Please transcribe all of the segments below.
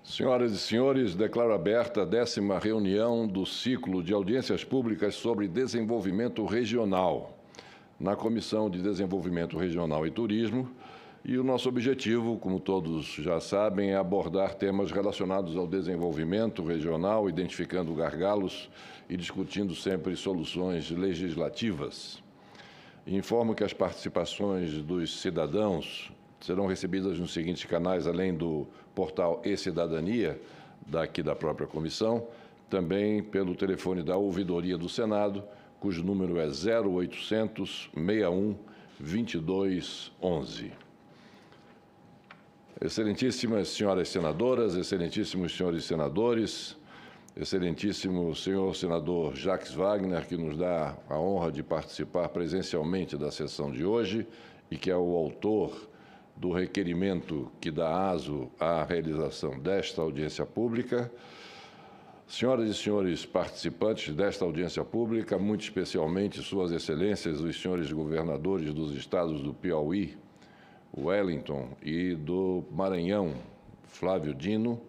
Senhoras e senhores, declaro aberta a 10ª reunião do ciclo de audiências públicas sobre desenvolvimento regional, na Comissão de Desenvolvimento Regional e Turismo, e o nosso objetivo, como todos já sabem, é abordar temas relacionados ao desenvolvimento regional, identificando gargalos e discutindo sempre soluções legislativas. Informo que as participações dos cidadãos serão recebidas nos seguintes canais, além do portal e-Cidadania, daqui da própria comissão, também pelo telefone da Ouvidoria do Senado, cujo número é 0800 61 2211. Excelentíssimas senhoras senadoras, excelentíssimos senhores senadores, excelentíssimo senhor senador Jacques Wagner, que nos dá a honra de participar presencialmente da sessão de hoje e que é o autor do requerimento que dá aso à realização desta audiência pública. Senhoras e senhores participantes desta audiência pública, muito especialmente Suas Excelências, os senhores governadores dos estados do Piauí, Wellington, e do Maranhão, Flávio Dino,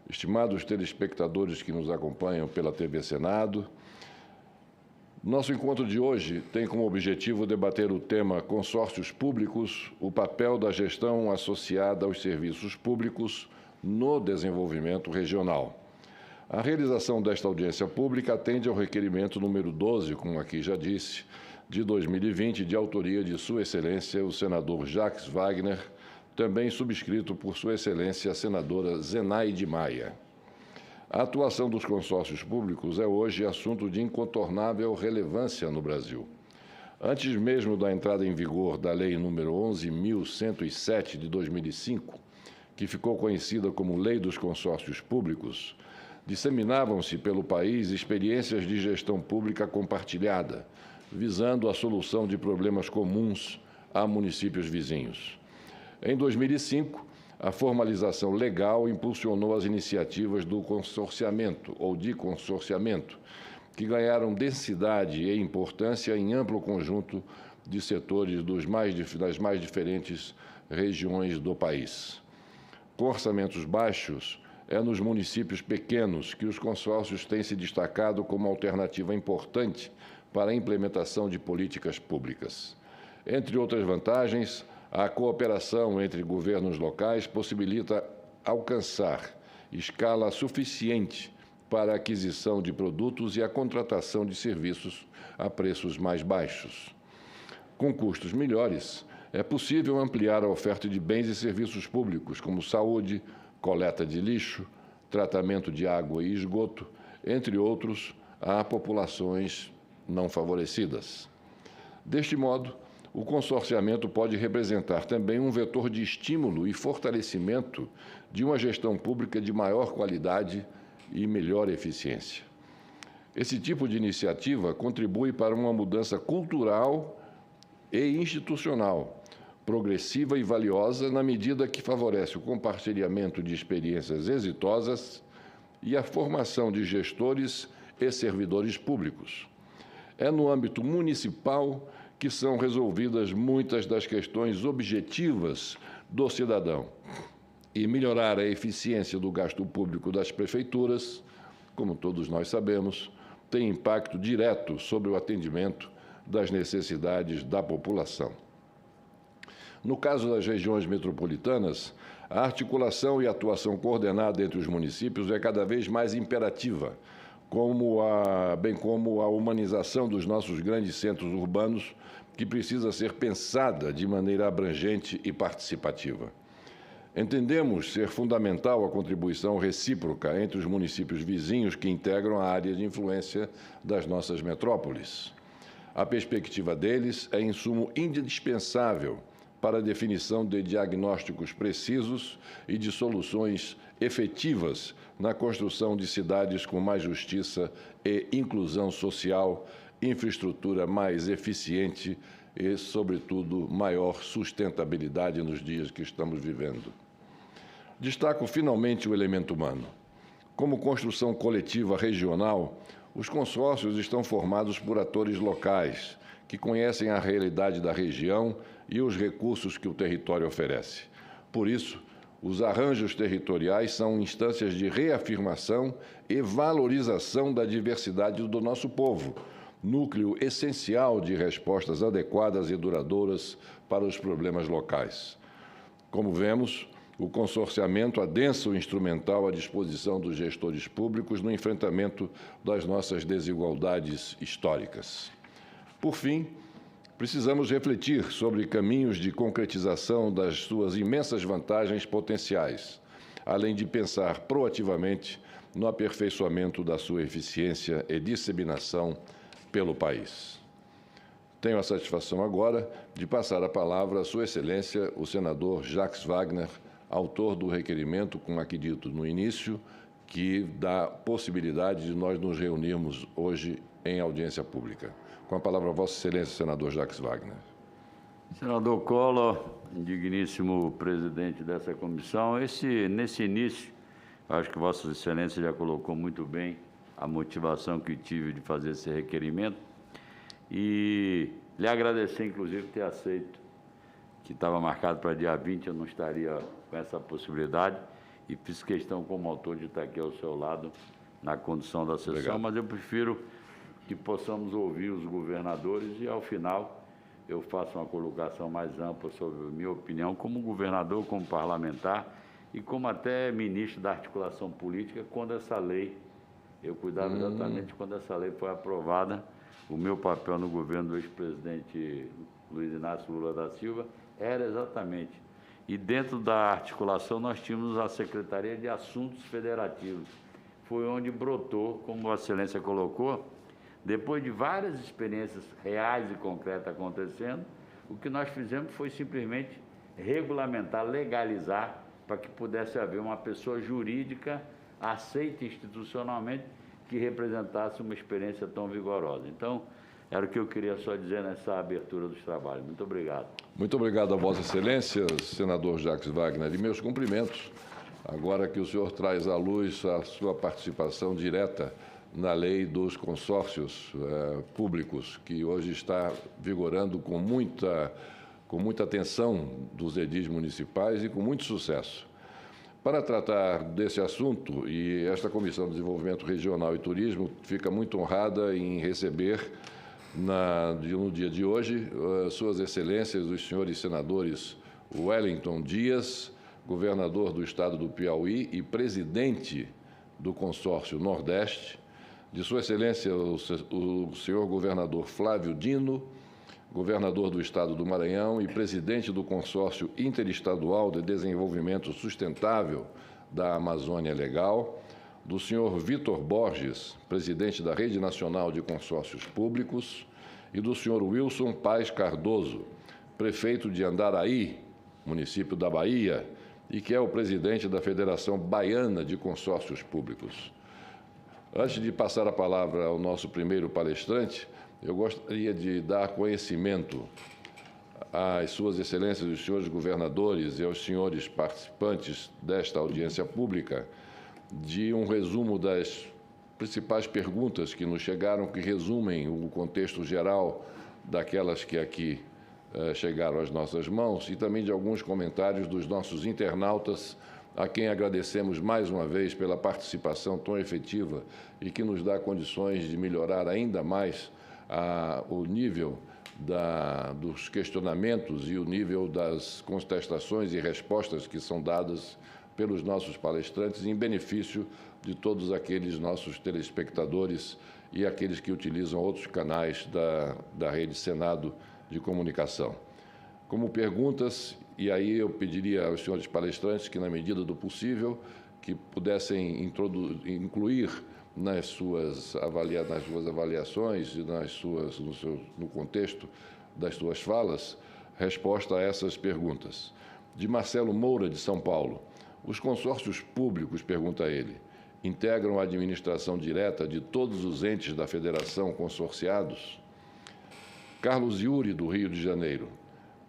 estimados telespectadores que nos acompanham pela TV Senado, nosso encontro de hoje tem como objetivo debater o tema consórcios públicos, o papel da gestão associada aos serviços públicos no desenvolvimento regional. A realização desta audiência pública atende ao requerimento número 12, como aqui já disse, de 2020, de autoria de Sua Excelência, o senador Jacques Wagner, também subscrito por Sua Excelência, a senadora Zenaide Maia. A atuação dos consórcios públicos é hoje assunto de incontornável relevância no Brasil. Antes mesmo da entrada em vigor da Lei nº 11.107 de 2005, que ficou conhecida como Lei dos Consórcios Públicos, disseminavam-se pelo país experiências de gestão pública compartilhada, visando a solução de problemas comuns a municípios vizinhos. Em 2005, a formalização legal impulsionou as iniciativas do consorciamento ou de consorciamento, que ganharam densidade e importância em amplo conjunto de setores das mais diferentes regiões do país. Com orçamentos baixos, é nos municípios pequenos que os consórcios têm se destacado como alternativa importante para a implementação de políticas públicas. Entre outras vantagens, a cooperação entre governos locais possibilita alcançar escala suficiente para a aquisição de produtos e a contratação de serviços a preços mais baixos. Com custos melhores, é possível ampliar a oferta de bens e serviços públicos, como saúde, coleta de lixo, tratamento de água e esgoto, entre outros, a populações não favorecidas. Deste modo, o consorciamento pode representar também um vetor de estímulo e fortalecimento de uma gestão pública de maior qualidade e melhor eficiência. Esse tipo de iniciativa contribui para uma mudança cultural e institucional, progressiva e valiosa na medida que favorece o compartilhamento de experiências exitosas e a formação de gestores e servidores públicos. É no âmbito municipal que são resolvidas muitas das questões objetivas do cidadão. E melhorar a eficiência do gasto público das prefeituras, como todos nós sabemos, tem impacto direto sobre o atendimento das necessidades da população. No caso das regiões metropolitanas, a articulação e atuação coordenada entre os municípios é cada vez mais imperativa, bem como a humanização dos nossos grandes centros urbanos, que precisa ser pensada de maneira abrangente e participativa. Entendemos ser fundamental a contribuição recíproca entre os municípios vizinhos que integram a área de influência das nossas metrópoles. A perspectiva deles é insumo indispensável para a definição de diagnósticos precisos e de soluções efetivas na construção de cidades com mais justiça e inclusão social, infraestrutura mais eficiente e, sobretudo, maior sustentabilidade nos dias que estamos vivendo. Destaco, finalmente, o elemento humano. Como construção coletiva regional, os consórcios estão formados por atores locais, que conhecem a realidade da região e os recursos que o território oferece. Por isso, Os arranjos territoriais são instâncias de reafirmação e valorização da diversidade do nosso povo, núcleo essencial de respostas adequadas e duradouras para os problemas locais. Como vemos, o consorciamento adensa o instrumental à disposição dos gestores públicos no enfrentamento das nossas desigualdades históricas. Por fim, precisamos refletir sobre caminhos de concretização das suas imensas vantagens potenciais, além de pensar proativamente no aperfeiçoamento da sua eficiência e disseminação pelo país. Tenho a satisfação agora de passar a palavra à Sua Excelência, o senador Jacques Wagner, autor do requerimento, como aqui dito no início, que dá possibilidade de nós nos reunirmos hoje em audiência pública. Com a palavra, Vossa Excelência, senador Jacques Wagner. Senador Collor, digníssimo presidente dessa comissão, nesse início, acho que Vossa Excelência já colocou muito bem a motivação que tive de fazer esse requerimento e lhe agradecer, inclusive, ter aceito, que estava marcado para dia 20, eu não estaria com essa possibilidade e fiz questão como autor de estar aqui ao seu lado na condução da sessão. Obrigado. Mas eu prefiro que possamos ouvir os governadores e, ao final, eu faço uma colocação mais ampla sobre a minha opinião como governador, como parlamentar e como até ministro da articulação política, quando essa lei, eu cuidava exatamente quando essa lei foi aprovada, o meu papel no governo do ex-presidente Luiz Inácio Lula da Silva era exatamente. E dentro da articulação nós tínhamos a Secretaria de Assuntos Federativos. Foi onde brotou, como Vossa Excelência colocou, depois de várias experiências reais e concretas acontecendo, o que nós fizemos foi simplesmente regulamentar, legalizar, para que pudesse haver uma pessoa jurídica aceita institucionalmente que representasse uma experiência tão vigorosa. Então, era o que eu queria só dizer nessa abertura dos trabalhos. Muito obrigado. Muito obrigado a Vossa Excelência, senador Jacques Wagner, e meus cumprimentos, agora que o senhor traz à luz a sua participação direta na lei dos consórcios públicos, que hoje está vigorando com muita atenção dos edis municipais e com muito sucesso. Para tratar desse assunto, e esta Comissão de Desenvolvimento Regional e Turismo fica muito honrada em receber, no dia de hoje, Suas Excelências, os senhores senadores Wellington Dias, governador do Estado do Piauí e presidente do Consórcio Nordeste, de Sua Excelência, o senhor governador Flávio Dino, governador do Estado do Maranhão e presidente do Consórcio Interestadual de Desenvolvimento Sustentável da Amazônia Legal, do senhor Vitor Borges, presidente da Rede Nacional de Consórcios Públicos, e do senhor Wilson Paes Cardoso, prefeito de Andaraí, município da Bahia, e que é o presidente da Federação Baiana de Consórcios Públicos. Antes de passar a palavra ao nosso primeiro palestrante, eu gostaria de dar conhecimento às Suas Excelências, os senhores governadores e aos senhores participantes desta audiência pública de um resumo das principais perguntas que nos chegaram, que resumem o contexto geral daquelas que aqui chegaram às nossas mãos e também de alguns comentários dos nossos internautas, a quem agradecemos mais uma vez pela participação tão efetiva e que nos dá condições de melhorar ainda mais o nível dos questionamentos e o nível das contestações e respostas que são dadas pelos nossos palestrantes em benefício de todos aqueles nossos telespectadores e aqueles que utilizam outros canais da Rede Senado de Comunicação. Como perguntas, e aí eu pediria aos senhores palestrantes que, na medida do possível, que pudessem incluir nas suas avaliações e no contexto das suas falas, resposta a essas perguntas. De Marcelo Moura, de São Paulo. Os consórcios públicos, pergunta ele, integram a administração direta de todos os entes da federação consorciados? Carlos Yuri, do Rio de Janeiro.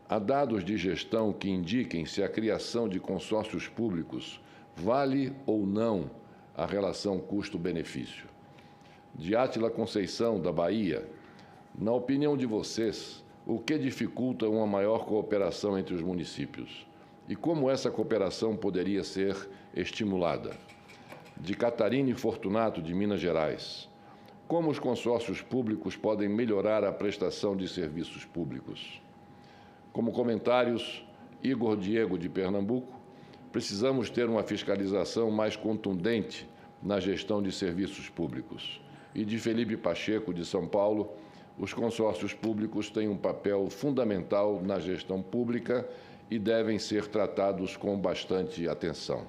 Há dados de gestão que indiquem se a criação de consórcios públicos vale ou não a relação custo-benefício? De Átila Conceição, da Bahia. Na opinião de vocês, o que dificulta uma maior cooperação entre os municípios? e como essa cooperação poderia ser estimulada. De Catarina e Fortunato, de Minas Gerais. Como os consórcios públicos podem melhorar a prestação de serviços públicos? Como comentários, Igor Diego, de Pernambuco, precisamos ter uma fiscalização mais contundente na gestão de serviços públicos. E de Felipe Pacheco, de São Paulo, os consórcios públicos têm um papel fundamental na gestão pública e devem ser tratados com bastante atenção.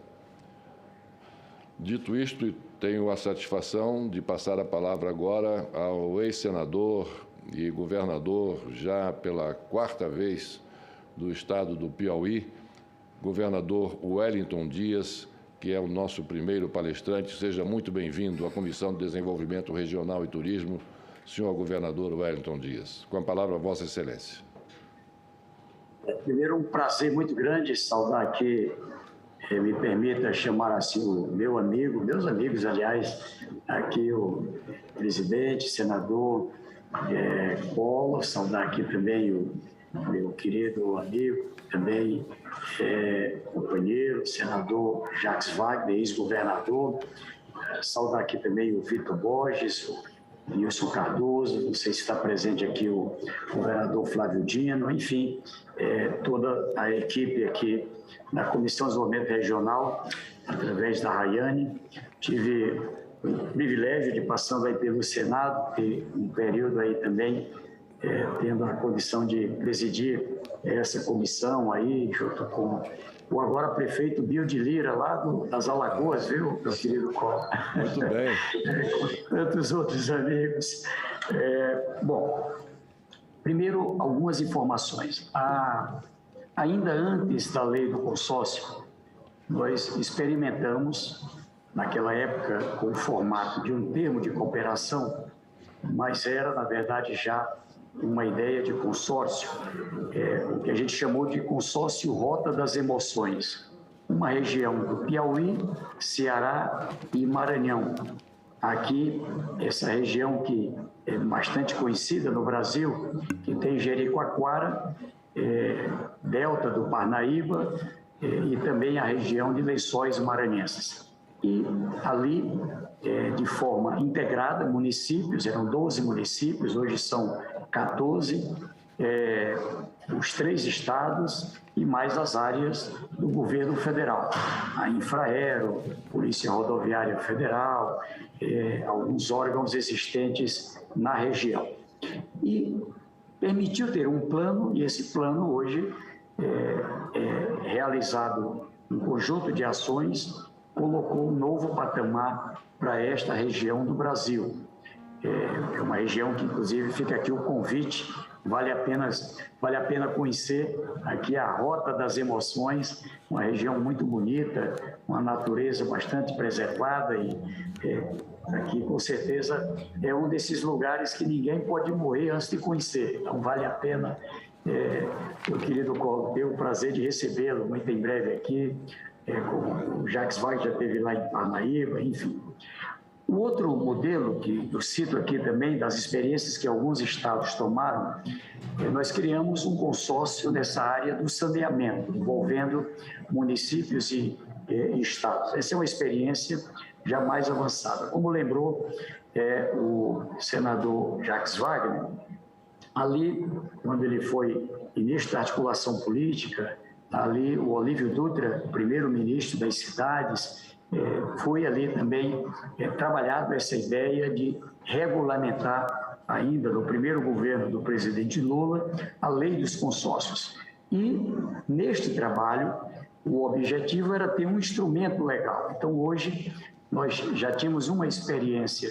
Dito isto, tenho a satisfação de passar a palavra agora ao ex-senador e governador, já pela 4ª vez, do estado do Piauí, governador Wellington Dias, que é o nosso primeiro palestrante. Seja muito bem-vindo à Comissão de Desenvolvimento Regional e Turismo, senhor governador Wellington Dias. Com a palavra, Vossa Excelência. Primeiro, um prazer muito grande saudar aqui, me permita chamar assim o meu amigo, meus amigos, aliás, aqui o presidente, senador Collor, saudar aqui também o meu querido amigo, também companheiro, senador Jacques Wagner, ex-governador, saudar aqui também o Vitor Borges, o Nilson Cardoso, não sei se está presente aqui o governador Flávio Dino, enfim, toda a equipe aqui na Comissão de Desenvolvimento Regional, através da Rayane. Tive o privilégio de, passando aí pelo Senado, ter um período aí também, tendo a condição de presidir essa comissão aí, junto com o agora prefeito Bio de Lira, lá das Alagoas, viu, meu querido Collor? Muito bem. Com tantos outros amigos. Bom, primeiro, algumas informações. Ainda antes da lei do consórcio, nós experimentamos, naquela época, com o formato de um termo de cooperação, mas era, na verdade, já uma ideia de consórcio, o que a gente chamou de consórcio Rota das Emoções. Uma região do Piauí, Ceará e Maranhão. Aqui, essa região que é bastante conhecida no Brasil, que tem Jericoacoara, Delta do Parnaíba e também a região de Lençóis Maranhenses. E ali, de forma integrada, municípios, eram 12 municípios, hoje são 14, os 3 estados e mais as áreas do governo federal. A Infraero, Polícia Rodoviária Federal, alguns órgãos existentes na região. E permitiu ter um plano, e esse plano hoje é realizado um conjunto de ações, colocou um novo patamar para esta região do Brasil. É uma região que, inclusive, fica aqui o convite, vale a pena conhecer aqui a Rota das Emoções, uma região muito bonita, uma natureza bastante preservada e aqui, com certeza, é um desses lugares que ninguém pode morrer antes de conhecer. Então, vale a pena, meu querido Collor, ter o prazer de recebê-lo muito em breve aqui, como o Jacques Wagner já esteve lá em Parnaíba, enfim. O outro modelo que eu cito aqui também, das experiências que alguns estados tomaram, nós criamos um consórcio nessa área do saneamento, envolvendo municípios e estados. Essa é uma experiência já mais avançada. Como lembrou o senador Jacques Wagner, ali, quando ele foi início da articulação política, ali o Olívio Dutra, primeiro-ministro das cidades, foi ali também trabalhado essa ideia de regulamentar, ainda no primeiro governo do presidente Lula, a lei dos consórcios. E, neste trabalho, o objetivo era ter um instrumento legal. Então, hoje, nós já tínhamos uma experiência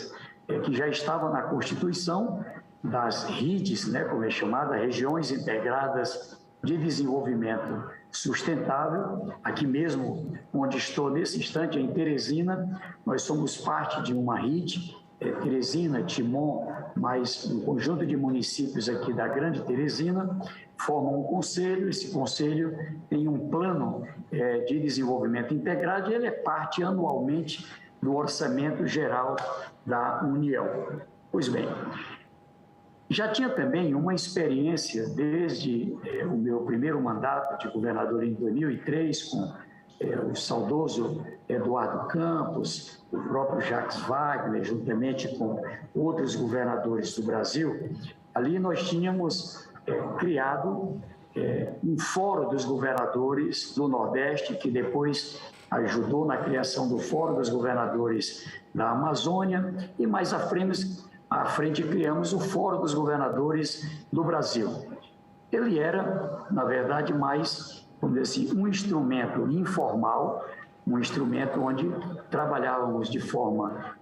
que já estava na Constituição, das RIDs, né, como é chamada, Regiões Integradas de Desenvolvimento Sustentável. Aqui mesmo, onde estou nesse instante, em Teresina, nós somos parte de uma RID, Teresina, Timon, mais um conjunto de municípios aqui da Grande Teresina, formam um conselho. Esse conselho tem um plano de desenvolvimento integrado e ele é parte anualmente do Orçamento Geral da União. Pois bem, Já tinha também uma experiência desde o meu primeiro mandato de governador em 2003, com o saudoso Eduardo Campos, o próprio Jacques Wagner, juntamente com outros governadores do Brasil. Ali nós tínhamos criado um fórum dos governadores do Nordeste, que depois ajudou na criação do Fórum dos Governadores da Amazônia, e mais à frente criamos o Fórum dos Governadores do Brasil. Ele era, na verdade, mais, vamos dizer assim, um instrumento informal, um instrumento onde trabalhávamos de forma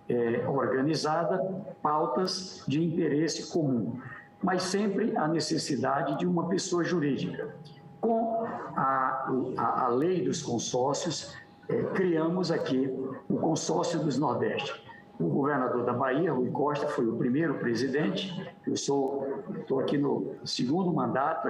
organizada pautas de interesse comum, mas sempre a necessidade de uma pessoa jurídica. Com a lei dos consórcios, criamos aqui o Consórcio dos Nordeste. O governador da Bahia, Rui Costa, foi o primeiro presidente. Eu estou aqui no segundo mandato,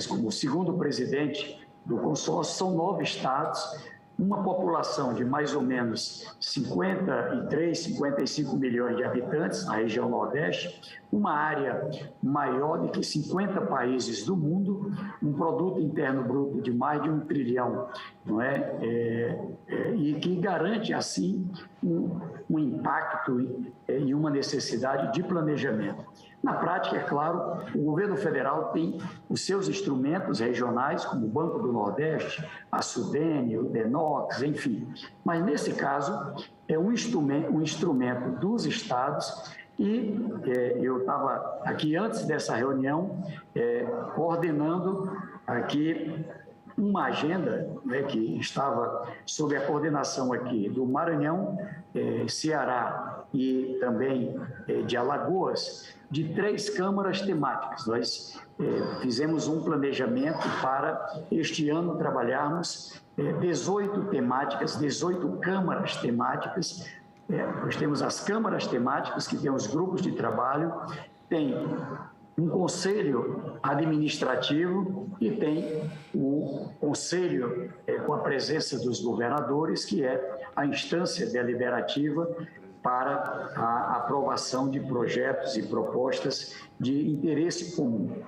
como segundo presidente do consórcio. São 9 estados, uma população de mais ou menos 53, 55 milhões de habitantes na região Nordeste, uma área maior do que 50 países do mundo, um produto interno bruto de mais de 1 trilhão, não é? E que garante, assim, um impacto e uma necessidade de planejamento. Na prática, é claro, o governo federal tem os seus instrumentos regionais, como o Banco do Nordeste, a Sudene, o DENOX, enfim. Mas, nesse caso, é um instrumento dos estados e eu estava aqui antes dessa reunião coordenando aqui uma agenda, né, que estava sob a coordenação aqui do Maranhão, Ceará e também de Alagoas, de 3 câmaras temáticas. Nós fizemos um planejamento para este ano trabalharmos 18 temáticas, 18 câmaras temáticas. Nós temos as câmaras temáticas, que tem os grupos de trabalho, tem um conselho administrativo e tem o conselho com a presença dos governadores, que é a instância deliberativa para a aprovação de projetos e propostas de interesse comum.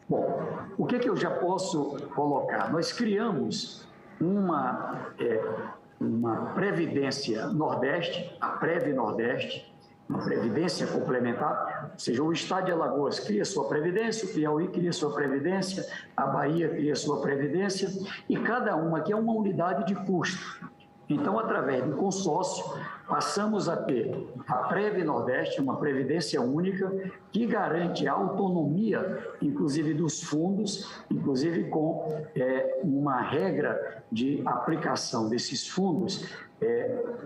Bom, o que eu já posso colocar? Nós criamos uma Previdência Nordeste, a Prev Nordeste, uma previdência complementar, ou seja, o estado de Alagoas cria sua previdência, o Piauí cria sua previdência, a Bahia cria sua previdência, e cada uma aqui é uma unidade de custo. Então, através do consórcio, passamos a ter a Prev Nordeste, uma previdência única, que garante a autonomia, inclusive dos fundos, inclusive com uma regra de aplicação desses fundos,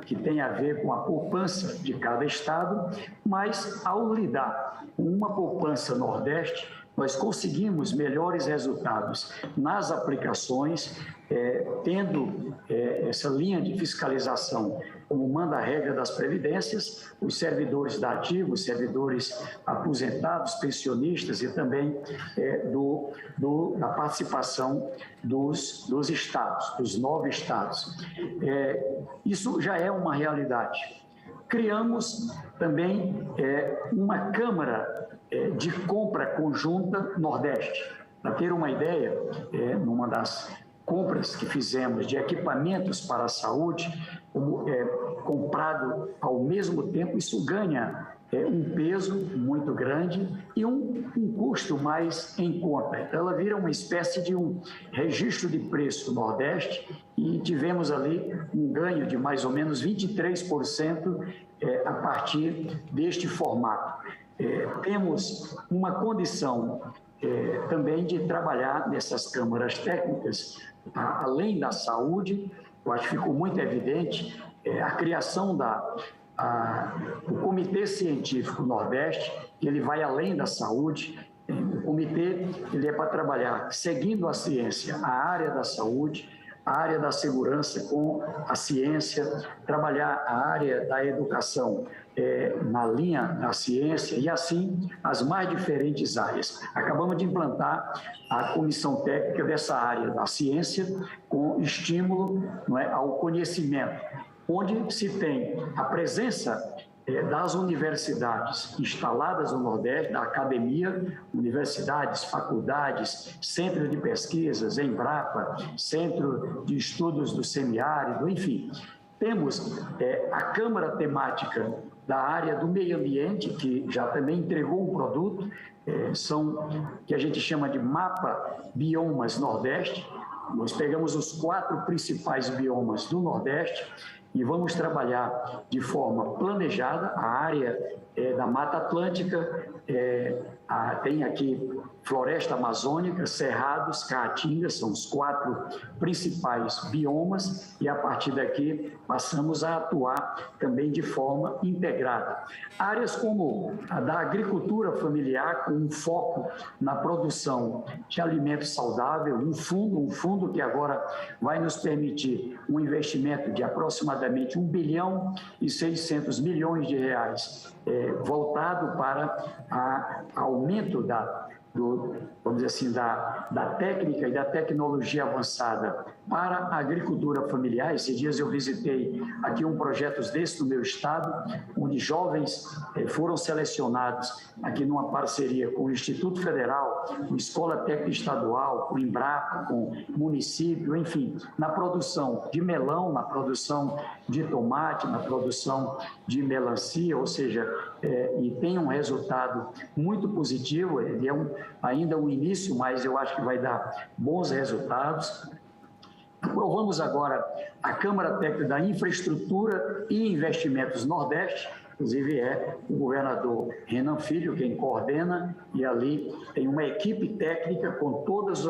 que tem a ver com a poupança de cada estado, mas ao lidar com uma poupança Nordeste, nós conseguimos melhores resultados nas aplicações, tendo essa linha de fiscalização como manda a regra das previdências, os servidores da ativa, os servidores aposentados, pensionistas e também da participação dos estados, dos 9 estados. Isso já é uma realidade. Criamos também uma Câmara de Compra Conjunta Nordeste. Para ter uma ideia, numa das compras que fizemos de equipamentos para a saúde, comprado ao mesmo tempo, isso ganha um peso muito grande e um custo mais em conta. Ela vira uma espécie de um registro de preço Nordeste e tivemos ali um ganho de mais ou menos 23% a partir deste formato. Temos uma condição também de trabalhar nessas câmaras técnicas, além da saúde. Eu acho que ficou muito evidente a criação do Comitê Científico Nordeste, que ele vai além da saúde. O comitê ele é para trabalhar, seguindo a ciência, a área da saúde, a área da segurança com a ciência, trabalhar a área da educação na linha da ciência e, assim, as mais diferentes áreas. Acabamos de implantar a comissão técnica dessa área da ciência com estímulo, não é, ao conhecimento, onde se tem a presença das universidades instaladas no Nordeste, da academia, universidades, faculdades, centro de pesquisas, Embrapa, centro de estudos do semiárido, enfim. Temos a Câmara Temática da área do meio ambiente, que já também entregou um produto, que a gente chama de Mapa Biomas Nordeste. Nós pegamos os 4 principais biomas do Nordeste e vamos trabalhar de forma planejada. A área da Mata Atlântica, tem aqui Floresta Amazônica, Cerrados, Caatinga, são os 4 principais biomas, e a partir daqui passamos a atuar também de forma integrada. Áreas como a da agricultura familiar, com um foco na produção de alimentos saudáveis, um fundo que agora vai nos permitir um investimento de aproximadamente R$ 1,6 bilhão voltado para aumento vamos dizer assim, da técnica e da tecnologia avançada para a agricultura familiar. Esses dias eu visitei aqui um projeto desse no meu estado, onde jovens foram selecionados aqui numa parceria com o Instituto Federal, com a Escola Técnica Estadual, com o Embrapa, com o município, enfim, na produção de melão, na produção de tomate, na produção de melancia, ou seja, e tem um resultado muito positivo. Ele é ainda um início, mas eu acho que vai dar bons resultados. Aprovamos agora a Câmara Técnica da Infraestrutura e Investimentos Nordeste, inclusive é o governador Renan Filho quem coordena, e ali tem uma equipe técnica com todas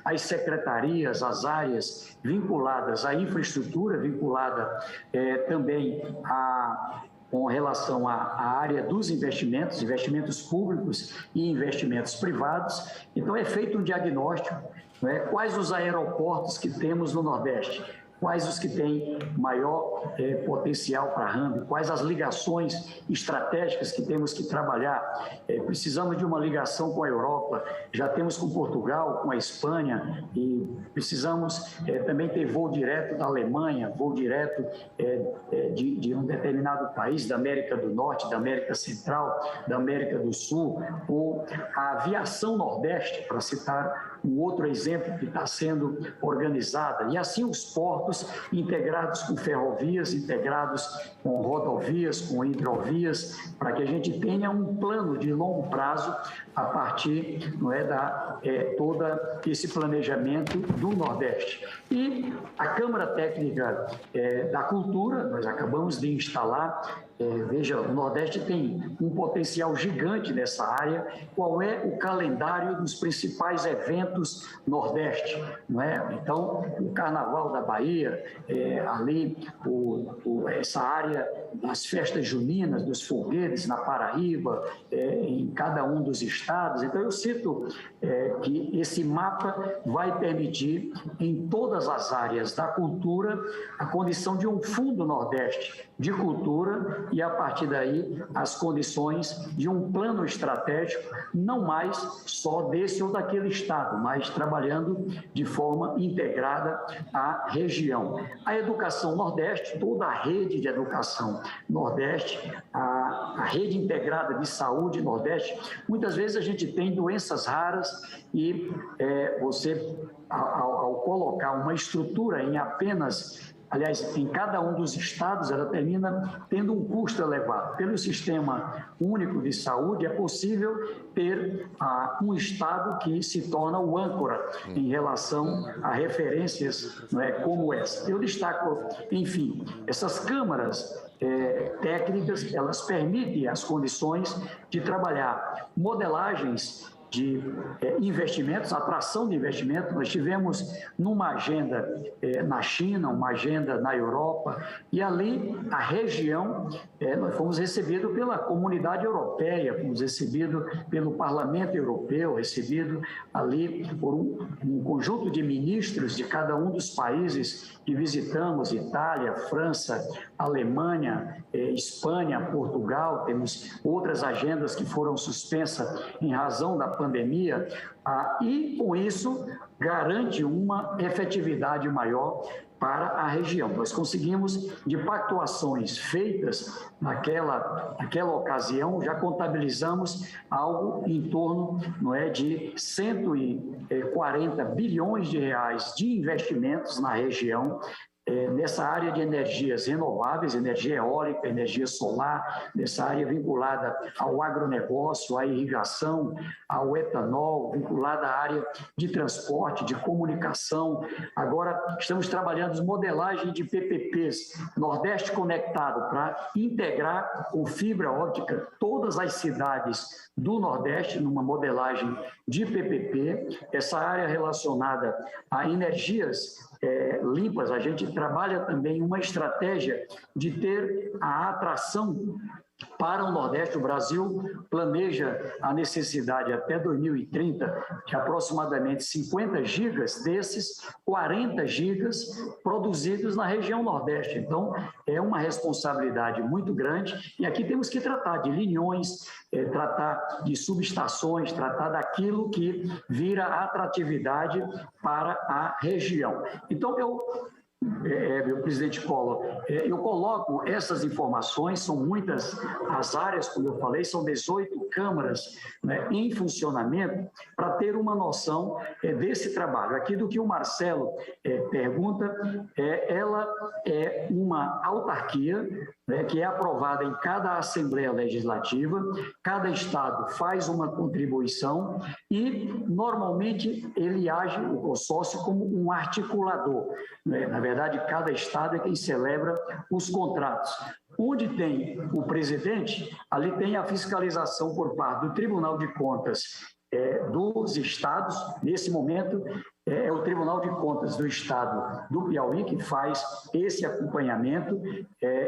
as secretarias, as áreas vinculadas à infraestrutura, vinculada também com relação à área dos investimentos públicos e investimentos privados. Então, é feito um diagnóstico, quais os aeroportos que temos no Nordeste, quais os que têm maior potencial para ramo, quais as ligações estratégicas que temos que trabalhar. Precisamos de uma ligação com a Europa, já temos com Portugal, com a Espanha, e precisamos também ter voo direto da Alemanha, voo direto de um determinado país, da América do Norte, da América Central, da América do Sul, ou a aviação Nordeste, para citar um outro exemplo que está sendo organizada, e assim os portos integrados com ferrovias, integrados com rodovias, com hidrovias, para que a gente tenha um plano de longo prazo a partir todo esse planejamento do Nordeste. E a Câmara Técnica da Cultura, nós acabamos de instalar. Veja, o Nordeste tem um potencial gigante nessa área. Qual é o calendário dos principais eventos Nordeste? Não é? Então, o Carnaval da Bahia, ali, essa área das festas juninas, dos foguetes na Paraíba, em cada um dos estados. Então, eu cito que esse mapa vai permitir, em todas as áreas da cultura, a condição de um Fundo Nordeste de Cultura, e a partir daí as condições de um plano estratégico, não mais só desse ou daquele estado, mas trabalhando de forma integrada à região. A educação Nordeste, toda a rede de educação Nordeste, a rede integrada de saúde Nordeste. Muitas vezes a gente tem doenças raras e você, ao colocar uma estrutura em apenas... Aliás, em cada um dos estados, ela termina tendo um custo elevado. Pelo Sistema Único de Saúde, é possível ter um estado que se torna o âncora em relação a referências como essa. Eu destaco, enfim, essas câmaras técnicas, elas permitem as condições de trabalhar modelagens de investimentos, atração de investimentos. Nós tivemos numa agenda na China, uma agenda na Europa, e ali a região, nós fomos recebidos pela comunidade europeia, fomos recebidos pelo Parlamento Europeu, recebidos ali por um conjunto de ministros de cada um dos países que visitamos, Itália, França, Alemanha, Espanha, Portugal. Temos outras agendas que foram suspensas em razão da pandemia, e com isso garante uma efetividade maior para a região. Nós conseguimos, de pactuações feitas naquela ocasião, já contabilizamos algo em torno, não é, de 140 bilhões de reais de investimentos na região, nessa área de energias renováveis, energia eólica, energia solar, nessa área vinculada ao agronegócio, à irrigação, ao etanol, vinculada à área de transporte, de comunicação. Agora estamos trabalhando modelagem de PPPs, Nordeste Conectado, para integrar com fibra óptica todas as cidades do Nordeste, numa modelagem de PPP. Essa área relacionada a energias limpas, a gente trabalha também uma estratégia de ter a atração para o Nordeste. O Brasil planeja a necessidade até 2030 de aproximadamente 50 gigas, desses 40 gigas produzidos na região Nordeste. Então, é uma responsabilidade muito grande e aqui temos que tratar de linhões, tratar de subestações, tratar daquilo que vira atratividade para a região. Então, meu presidente Collor, eu coloco essas informações, são muitas as áreas, como eu falei, são 18 câmaras, né, em funcionamento, para ter uma noção desse trabalho. Aqui do que o Marcelo pergunta, ela é uma autarquia, né, que é aprovada em cada Assembleia Legislativa, cada Estado faz uma contribuição e, normalmente, ele age, o consórcio, como um articulador, né? Na verdade, cada Estado é quem celebra os contratos. Onde tem o presidente, ali tem a fiscalização por parte do Tribunal de Contas dos Estados. Nesse momento, é o Tribunal de Contas do Estado do Piauí que faz esse acompanhamento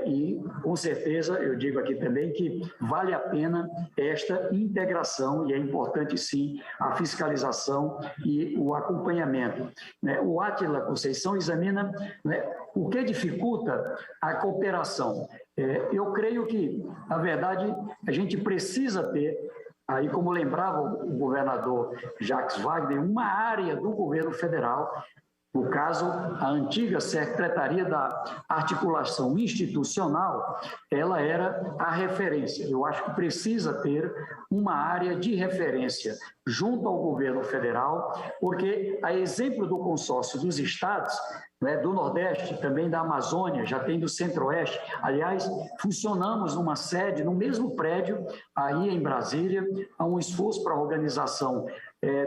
e, com certeza, eu digo aqui também que vale a pena esta integração e é importante, sim, a fiscalização e o acompanhamento. O Átila Conceição examina, né, o que dificulta a cooperação. Eu creio que, na verdade, a gente precisa ter, aí, como lembrava o governador Jacques Wagner, uma área do governo federal, no caso, a antiga Secretaria da Articulação Institucional, ela era a referência. Eu acho que precisa ter uma área de referência junto ao governo federal, porque, a exemplo do consórcio dos estados, né, do Nordeste, também da Amazônia, já tem do Centro-Oeste. Aliás, funcionamos numa sede, no mesmo prédio, aí em Brasília, há um esforço para a organização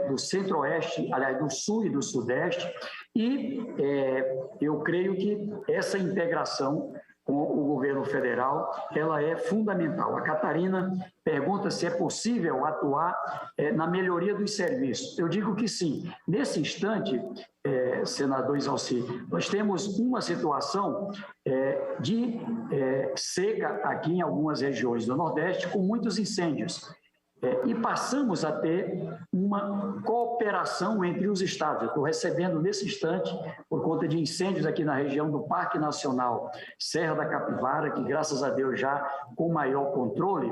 do Centro-Oeste, aliás, do Sul e do Sudeste, e eu creio que essa integração com o governo federal, ela é fundamental. A Catarina pergunta se é possível atuar na melhoria dos serviços. Eu digo que sim. Nesse instante, senador Isalci, nós temos uma situação de seca aqui em algumas regiões do Nordeste, com muitos incêndios. E passamos a ter uma cooperação entre os estados. Eu estou recebendo nesse instante, por conta de incêndios aqui na região do Parque Nacional Serra da Capivara, que graças a Deus já com maior controle,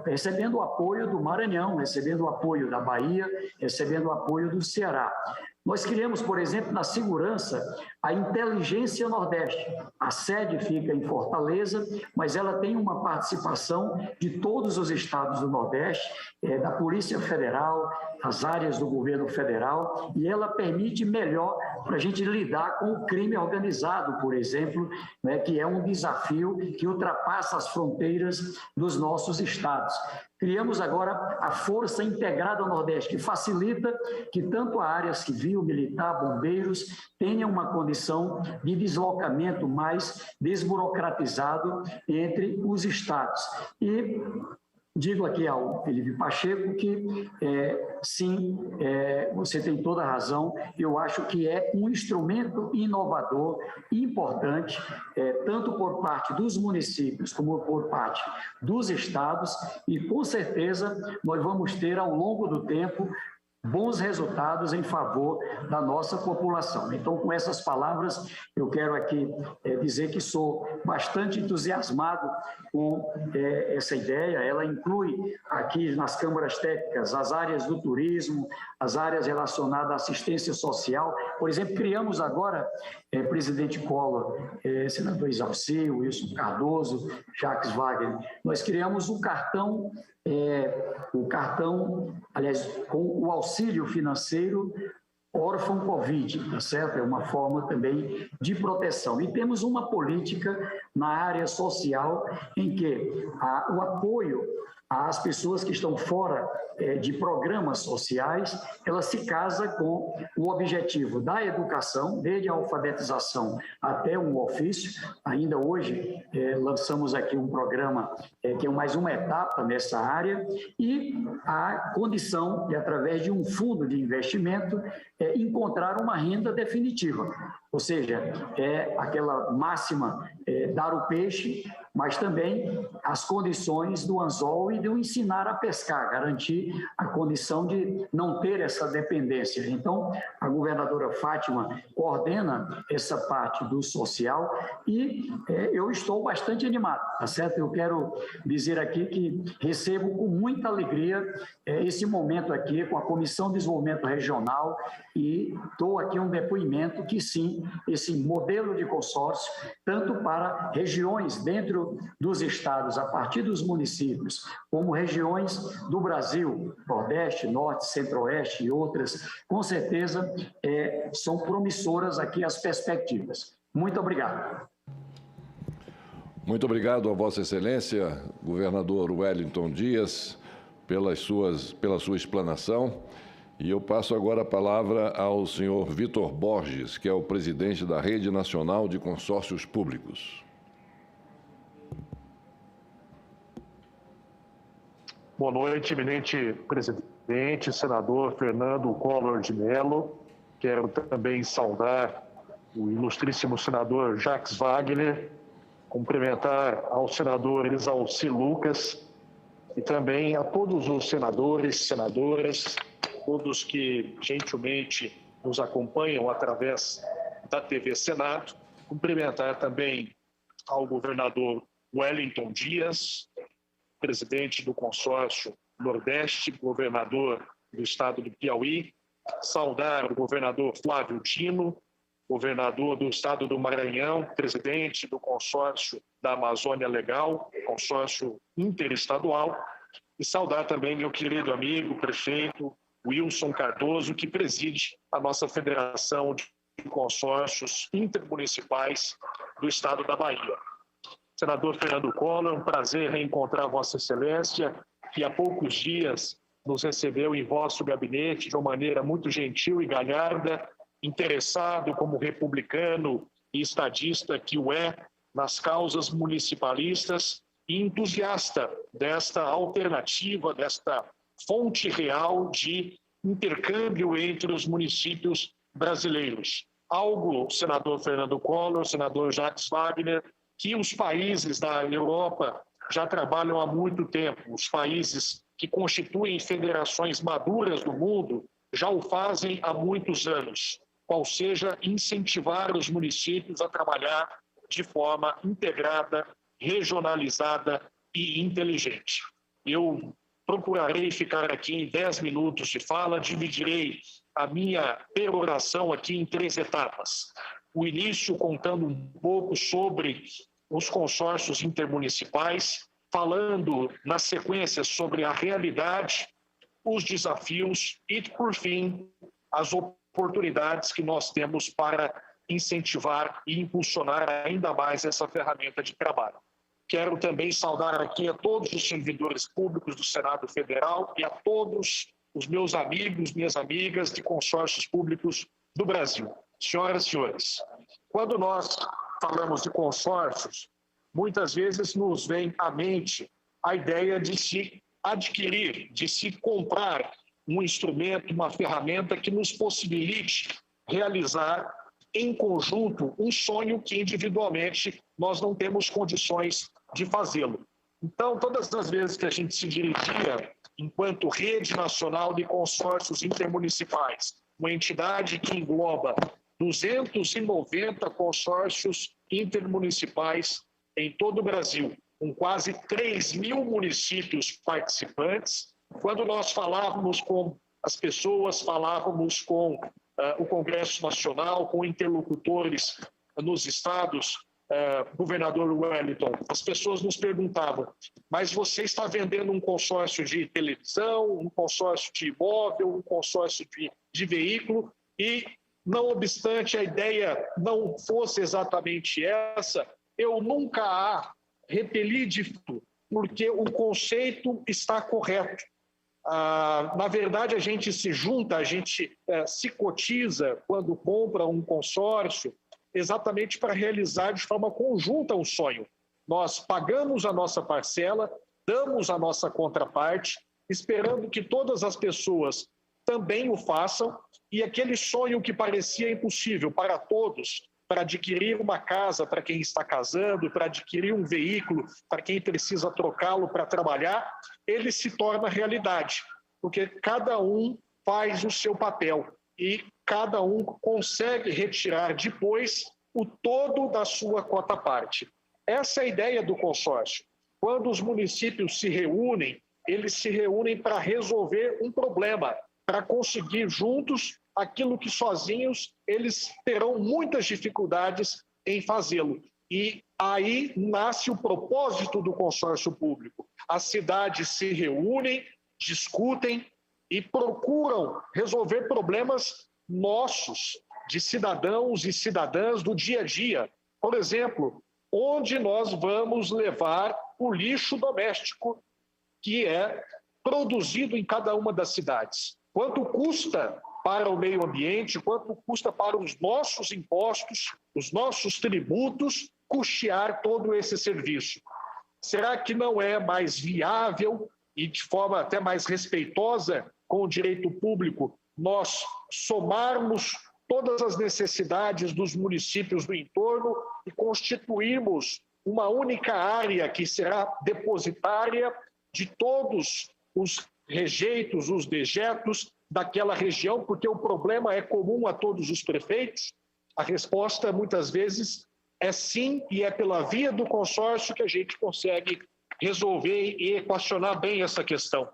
recebendo o apoio do Maranhão, recebendo o apoio da Bahia, recebendo o apoio do Ceará. Nós criamos, por exemplo, na segurança, a Inteligência Nordeste. A sede fica em Fortaleza, mas ela tem uma participação de todos os estados do Nordeste, da Polícia Federal, das áreas do governo federal, e ela permite melhor para a gente lidar com o crime organizado, por exemplo, né, que é um desafio que ultrapassa as fronteiras dos nossos estados. Criamos agora a Força Integrada Nordeste, que facilita que tanto a área civil, militar, bombeiros, tenham uma condição de deslocamento mais desburocratizado entre os estados. E digo aqui ao Felipe Pacheco que, sim, você tem toda a razão, eu acho que é um instrumento inovador e importante, tanto por parte dos municípios como por parte dos estados, e com certeza nós vamos ter ao longo do tempo bons resultados em favor da nossa população. Então, com essas palavras, eu quero aqui dizer que sou bastante entusiasmado com essa ideia. Ela inclui aqui nas câmaras técnicas as áreas do turismo, as áreas relacionadas à assistência social. Por exemplo, criamos agora, presidente Collor, senador Isalci, Wilson Cardoso, Jacques Wagner, nós criamos um cartão, aliás, com o auxílio financeiro órfão Covid, tá certo? É uma forma também de proteção. E temos uma política na área social em que o apoio às pessoas que estão fora de programas sociais, ela se casa com o objetivo da educação, desde a alfabetização até um ofício. Ainda hoje lançamos aqui um programa que é mais uma etapa nessa área, e a condição de, através de um fundo de investimento, encontrar uma renda definitiva. Ou seja, aquela máxima, dar o peixe, mas também as condições do anzol e de o ensinar a pescar, garantir a condição de não ter essa dependência. Então, a governadora Fátima coordena essa parte do social e eu estou bastante animado, tá certo? Eu quero dizer aqui que recebo com muita alegria esse momento aqui com a Comissão de Desenvolvimento Regional e dou aqui um depoimento que sim, esse modelo de consórcio, tanto para regiões dentro dos estados, a partir dos municípios, como regiões do Brasil, Nordeste, Norte, Centro-Oeste e outras, com certeza são promissoras aqui as perspectivas. Muito obrigado. Muito obrigado a Vossa Excelência, governador Wellington Dias, pela sua explanação. E eu passo agora a palavra ao senhor Vitor Borges, que é o presidente da Rede Nacional de Consórcios Públicos. Boa noite, eminente presidente, senador Fernando Collor de Mello. Quero também saudar o ilustríssimo senador Jacques Wagner, cumprimentar ao senador Isalci Lucas e também a todos os senadores, senadoras, todos que gentilmente nos acompanham através da TV Senado. Cumprimentar também ao governador Wellington Dias, presidente do consórcio Nordeste, governador do estado do Piauí, saudar o governador Flávio Dino, governador do estado do Maranhão, presidente do consórcio da Amazônia Legal, consórcio interestadual, e saudar também meu querido amigo, prefeito Wilson Cardoso, que preside a nossa Federação de Consórcios Intermunicipais do estado da Bahia. Senador Fernando Collor, um prazer reencontrar Vossa Excelência, que há poucos dias nos recebeu em vosso gabinete de uma maneira muito gentil e galharda, interessado como republicano e estadista que o é nas causas municipalistas e entusiasta desta alternativa, desta fonte real de intercâmbio entre os municípios brasileiros. Algo, senador Fernando Collor, senador Jacques Wagner, que os países da Europa já trabalham há muito tempo. Os países que constituem federações maduras do mundo já o fazem há muitos anos, qual seja incentivar os municípios a trabalhar de forma integrada, regionalizada e inteligente. Eu procurarei ficar aqui em 10 minutos de fala, dividirei a minha peroração aqui em 3 etapas. O início contando um pouco sobre os consórcios intermunicipais, falando na sequência sobre a realidade, os desafios e, por fim, as oportunidades que nós temos para incentivar e impulsionar ainda mais essa ferramenta de trabalho. Quero também saudar aqui a todos os servidores públicos do Senado Federal e a todos os meus amigos, minhas amigas de consórcios públicos do Brasil. Senhoras e senhores, quando nós falamos de consórcios, muitas vezes nos vem à mente a ideia de se adquirir, de se comprar um instrumento, uma ferramenta que nos possibilite realizar em conjunto um sonho que individualmente nós não temos condições de fazê-lo. Então, todas as vezes que a gente se dirigia enquanto rede nacional de consórcios intermunicipais, uma entidade que engloba 290 consórcios intermunicipais em todo o Brasil, com quase 3.000 municípios participantes. Quando nós falávamos com as pessoas, falávamos com o Congresso Nacional, com interlocutores nos estados, governador Wellington, as pessoas nos perguntavam, mas você está vendendo um consórcio de televisão, um consórcio de imóvel, um consórcio de veículo, e não obstante a ideia não fosse exatamente essa, eu nunca a repeli de tudo, porque o conceito está correto. Na verdade, a gente se junta, a gente se cotiza quando compra um consórcio, exatamente para realizar de forma conjunta um sonho. Nós pagamos a nossa parcela, damos a nossa contraparte, esperando que todas as pessoas também o façam, e aquele sonho que parecia impossível para todos, para adquirir uma casa para quem está casando, para adquirir um veículo para quem precisa trocá-lo para trabalhar, ele se torna realidade, porque cada um faz o seu papel e cada um consegue retirar depois o todo da sua quota-parte. Essa é a ideia do consórcio. Quando os municípios se reúnem, eles se reúnem para resolver um problema, para conseguir juntos aquilo que sozinhos eles terão muitas dificuldades em fazê-lo. E aí nasce o propósito do consórcio público. As cidades se reúnem, discutem e procuram resolver problemas nossos, de cidadãos e cidadãs do dia a dia. Por exemplo, onde nós vamos levar o lixo doméstico que é produzido em cada uma das cidades? Quanto custa para o meio ambiente, quanto custa para os nossos impostos, os nossos tributos, custear todo esse serviço? Será que não é mais viável e de forma até mais respeitosa com o direito público nós somarmos todas as necessidades dos municípios do entorno e constituirmos uma única área que será depositária de todos os rejeitos, os dejetos daquela região, porque o problema é comum a todos os prefeitos? A resposta, muitas vezes, é sim, e é pela via do consórcio que a gente consegue resolver e equacionar bem essa questão.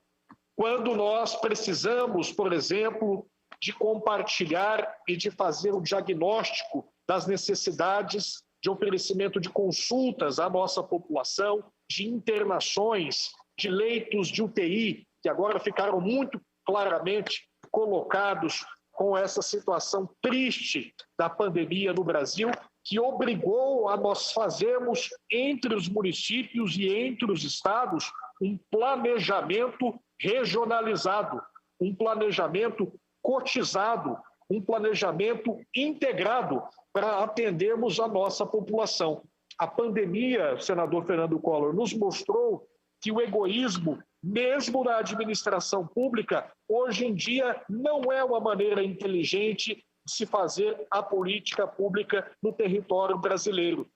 Quando nós precisamos, por exemplo, de compartilhar e de fazer o diagnóstico das necessidades de oferecimento de consultas à nossa população, de internações, de leitos de UTI, que agora ficaram muito claramente colocados com essa situação triste da pandemia no Brasil, que obrigou a nós fazermos entre os municípios e entre os estados um planejamento regionalizado, um planejamento cotizado, um planejamento integrado para atendermos a nossa população. A pandemia, senador Fernando Collor, nos mostrou que o egoísmo, mesmo na administração pública, hoje em dia não é uma maneira inteligente de se fazer a política pública no território brasileiro.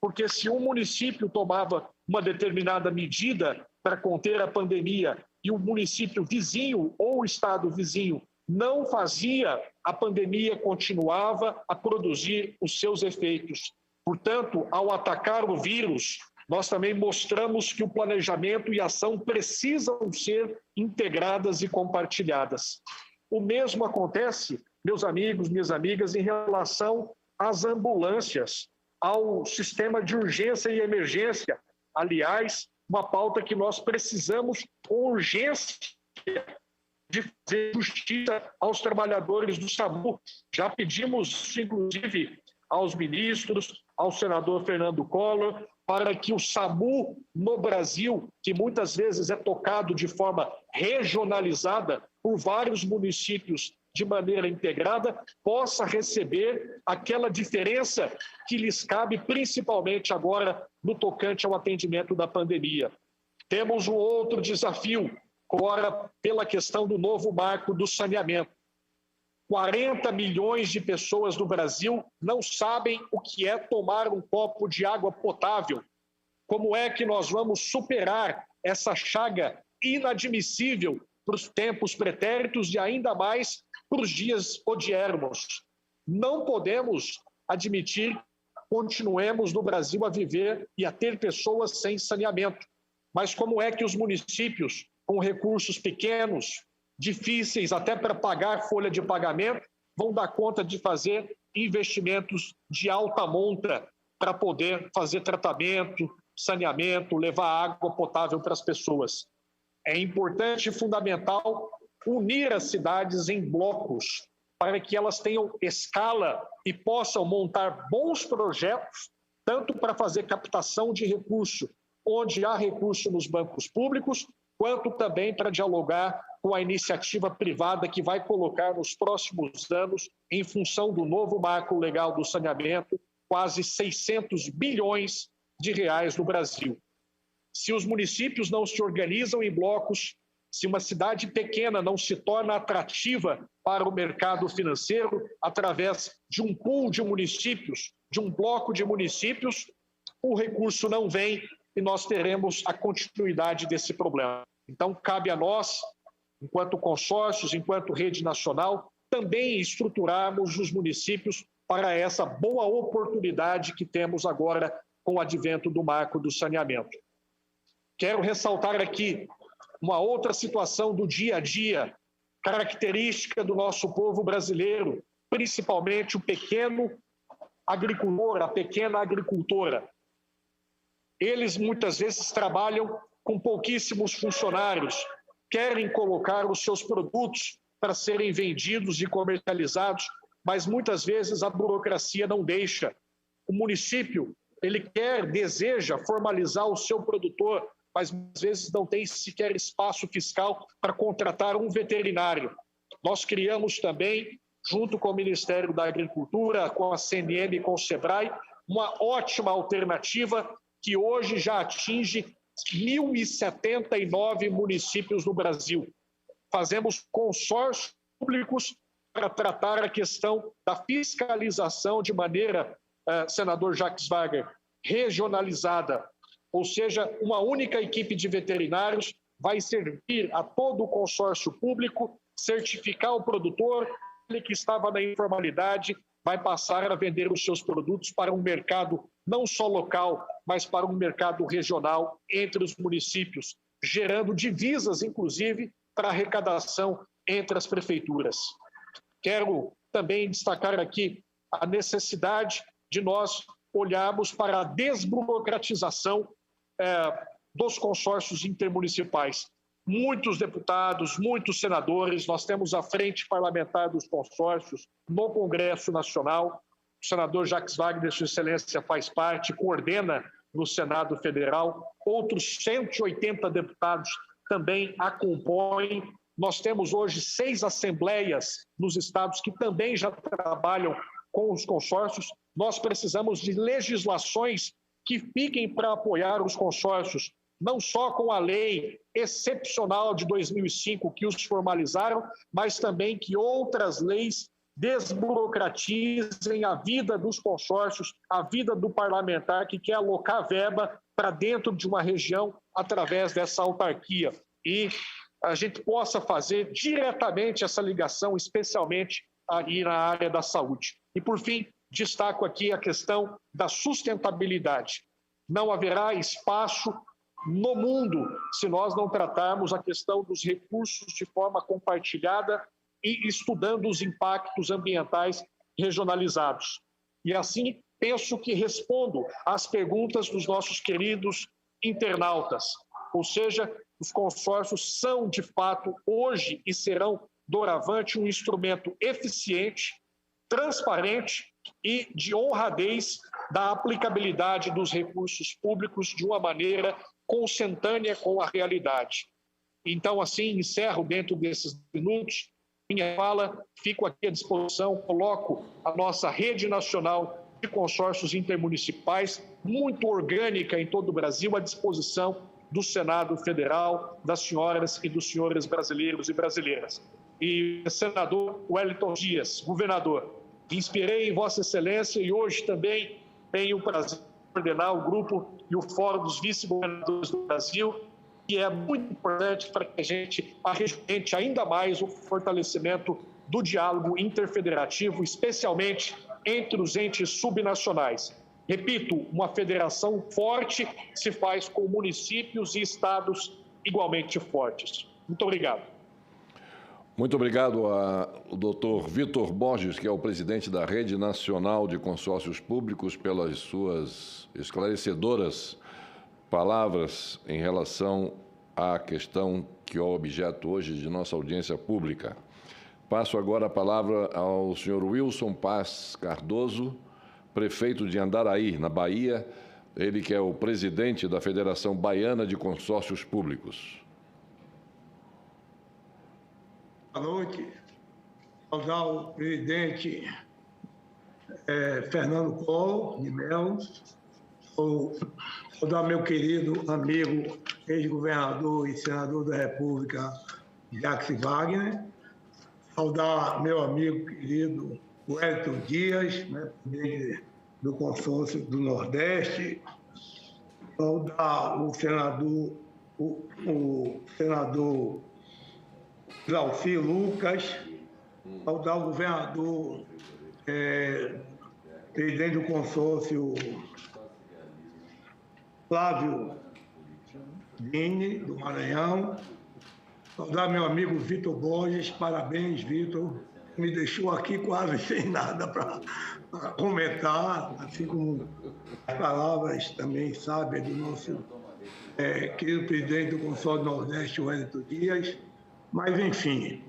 Porque se um município tomava uma determinada medida para conter a pandemia e o município vizinho ou o estado vizinho não fazia, a pandemia continuava a produzir os seus efeitos. Portanto, ao atacar o vírus, nós também mostramos que o planejamento e a ação precisam ser integradas e compartilhadas. O mesmo acontece, meus amigos, minhas amigas, em relação às ambulâncias, ao sistema de urgência e emergência. Aliás, uma pauta que nós precisamos com urgência de fazer justiça aos trabalhadores do SAMU. Já pedimos, inclusive, aos ministros, ao senador Fernando Collor, para que o SAMU no Brasil, que muitas vezes é tocado de forma regionalizada por vários municípios de maneira integrada, possa receber aquela diferença que lhes cabe, principalmente agora no tocante ao atendimento da pandemia. Temos um outro desafio, agora pela questão do novo marco do saneamento. 40 milhões de pessoas no Brasil não sabem o que é tomar um copo de água potável. Como é que nós vamos superar essa chaga inadmissível para os tempos pretéritos e ainda mais para os dias odiernos. Não podemos admitir que continuemos no Brasil a viver e a ter pessoas sem saneamento. Mas como é que os municípios, com recursos pequenos, difíceis até para pagar folha de pagamento, vão dar conta de fazer investimentos de alta monta para poder fazer tratamento, saneamento, levar água potável para as pessoas? É importante e fundamental unir as cidades em blocos para que elas tenham escala e possam montar bons projetos, tanto para fazer captação de recurso, onde há recurso nos bancos públicos, quanto também para dialogar com a iniciativa privada que vai colocar nos próximos anos, em função do novo marco legal do saneamento, quase 600 bilhões de reais no Brasil. Se os municípios não se organizam em blocos, se uma cidade pequena não se torna atrativa para o mercado financeiro através de um pool de municípios, de um bloco de municípios, o recurso não vem e nós teremos a continuidade desse problema. Então, cabe a nós, enquanto consórcios, enquanto rede nacional, também estruturarmos os municípios para essa boa oportunidade que temos agora com o advento do marco do saneamento. Quero ressaltar aqui uma outra situação do dia a dia, característica do nosso povo brasileiro, principalmente o pequeno agricultor, a pequena agricultora. Eles muitas vezes trabalham com pouquíssimos funcionários, querem colocar os seus produtos para serem vendidos e comercializados, mas muitas vezes a burocracia não deixa. O município, ele deseja formalizar o seu produtor, mas às vezes não tem sequer espaço fiscal para contratar um veterinário. Nós criamos também, junto com o Ministério da Agricultura, com a CNM e com o SEBRAE, uma ótima alternativa que hoje já atinge 1.079 municípios no Brasil. Fazemos consórcios públicos para tratar a questão da fiscalização de maneira, senador Jacques Wagner, regionalizada. Ou seja, uma única equipe de veterinários vai servir a todo o consórcio público, certificar o produtor, ele que estava na informalidade, vai passar a vender os seus produtos para um mercado não só local, mas para um mercado regional entre os municípios, gerando divisas, inclusive, para arrecadação entre as prefeituras. Quero também destacar aqui a necessidade de nós olharmos para a desburocratização dos consórcios intermunicipais. Muitos deputados, muitos senadores, nós temos a frente parlamentar dos consórcios no Congresso Nacional. O senador Jacques Wagner, Sua Excelência, faz parte, coordena no Senado Federal. Outros 180 deputados também a compõem. Nós temos hoje 6 assembleias nos estados que também já trabalham com os consórcios. Nós precisamos de legislações que fiquem para apoiar os consórcios, não só com a lei excepcional de 2005 que os formalizaram, mas também que outras leis desburocratizem a vida dos consórcios, a vida do parlamentar que quer alocar verba para dentro de uma região através dessa autarquia. E a gente possa fazer diretamente essa ligação, especialmente aí na área da saúde. E, por fim, destaco aqui a questão da sustentabilidade. Não haverá espaço no mundo se nós não tratarmos a questão dos recursos de forma compartilhada e estudando os impactos ambientais regionalizados. E assim, penso que respondo às perguntas dos nossos queridos internautas. Ou seja, os consórcios são, de fato, hoje e serão doravante um instrumento eficiente, transparente e de honradez da aplicabilidade dos recursos públicos de uma maneira consentânea com a realidade. Então, assim, encerro dentro desses minutos minha fala, fico aqui à disposição, coloco a nossa rede nacional de consórcios intermunicipais, muito orgânica em todo o Brasil, à disposição do Senado Federal, das senhoras e dos senhores brasileiros e brasileiras. E, senador Wellington Dias, governador, inspirei em Vossa Excelência e hoje também tenho o prazer de coordenar o grupo e o Fórum dos Vice-Governadores do Brasil, e é muito importante para que a gente arregimente ainda mais o fortalecimento do diálogo interfederativo, especialmente entre os entes subnacionais. Repito, uma federação forte se faz com municípios e estados igualmente fortes. Muito obrigado. Muito obrigado ao doutor Vitor Borges, que é o presidente da Rede Nacional de Consórcios Públicos, pelas suas esclarecedoras palavras em relação à questão que é o objeto hoje de nossa audiência pública. Passo agora a palavra ao senhor Wilson Paz Cardoso, prefeito de Andaraí, na Bahia, ele que é o presidente da Federação Baiana de Consórcios Públicos. Boa noite. Saudar o presidente Fernando Collor de Mello, saudar meu querido amigo, ex-governador e senador da República, Jacques Wagner, saudar meu amigo querido Wellington Dias, né, do Consórcio do Nordeste, saudar o senador Glauci Lucas, saudar o governador, presidente do consórcio Flávio Dini, do Maranhão, saudar meu amigo Vitor Borges, parabéns, Vitor, me deixou aqui quase sem nada para comentar, assim como as palavras também sábias do nosso querido presidente do consórcio do Nordeste, Wellington Dias. Mas, enfim,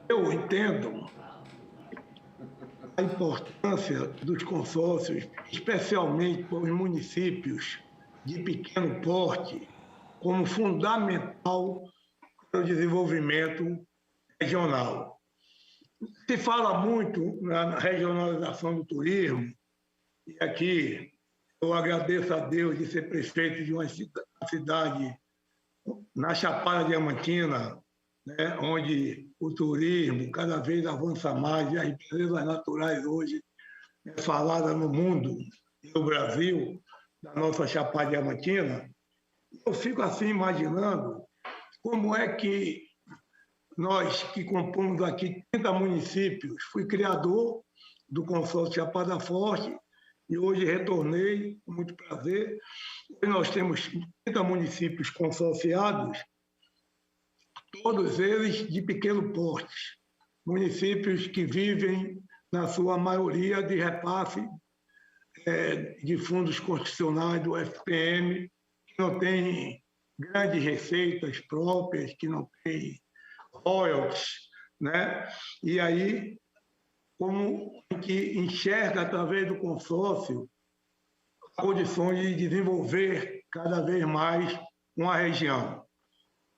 eu entendo a importância dos consórcios, especialmente para os municípios de pequeno porte, como fundamental para o desenvolvimento regional. Se fala muito na regionalização do turismo, e aqui eu agradeço a Deus de ser prefeito de uma cidade na Chapada Diamantina, né, onde o turismo cada vez avança mais e as belezas naturais hoje é falada no mundo e no Brasil, da nossa Chapada Diamantina. Eu fico assim imaginando como é que nós que compomos aqui 30 municípios, fui criador do consórcio Chapada Forte, e hoje retornei, com muito prazer. Hoje nós temos 30 municípios consorciados, todos eles de pequeno porte, municípios que vivem, na sua maioria, de repasse de fundos constitucionais do FPM, que não têm grandes receitas próprias, que não têm royalties, né? E aí, como que enxerga, através do consórcio, condições de desenvolver cada vez mais uma região.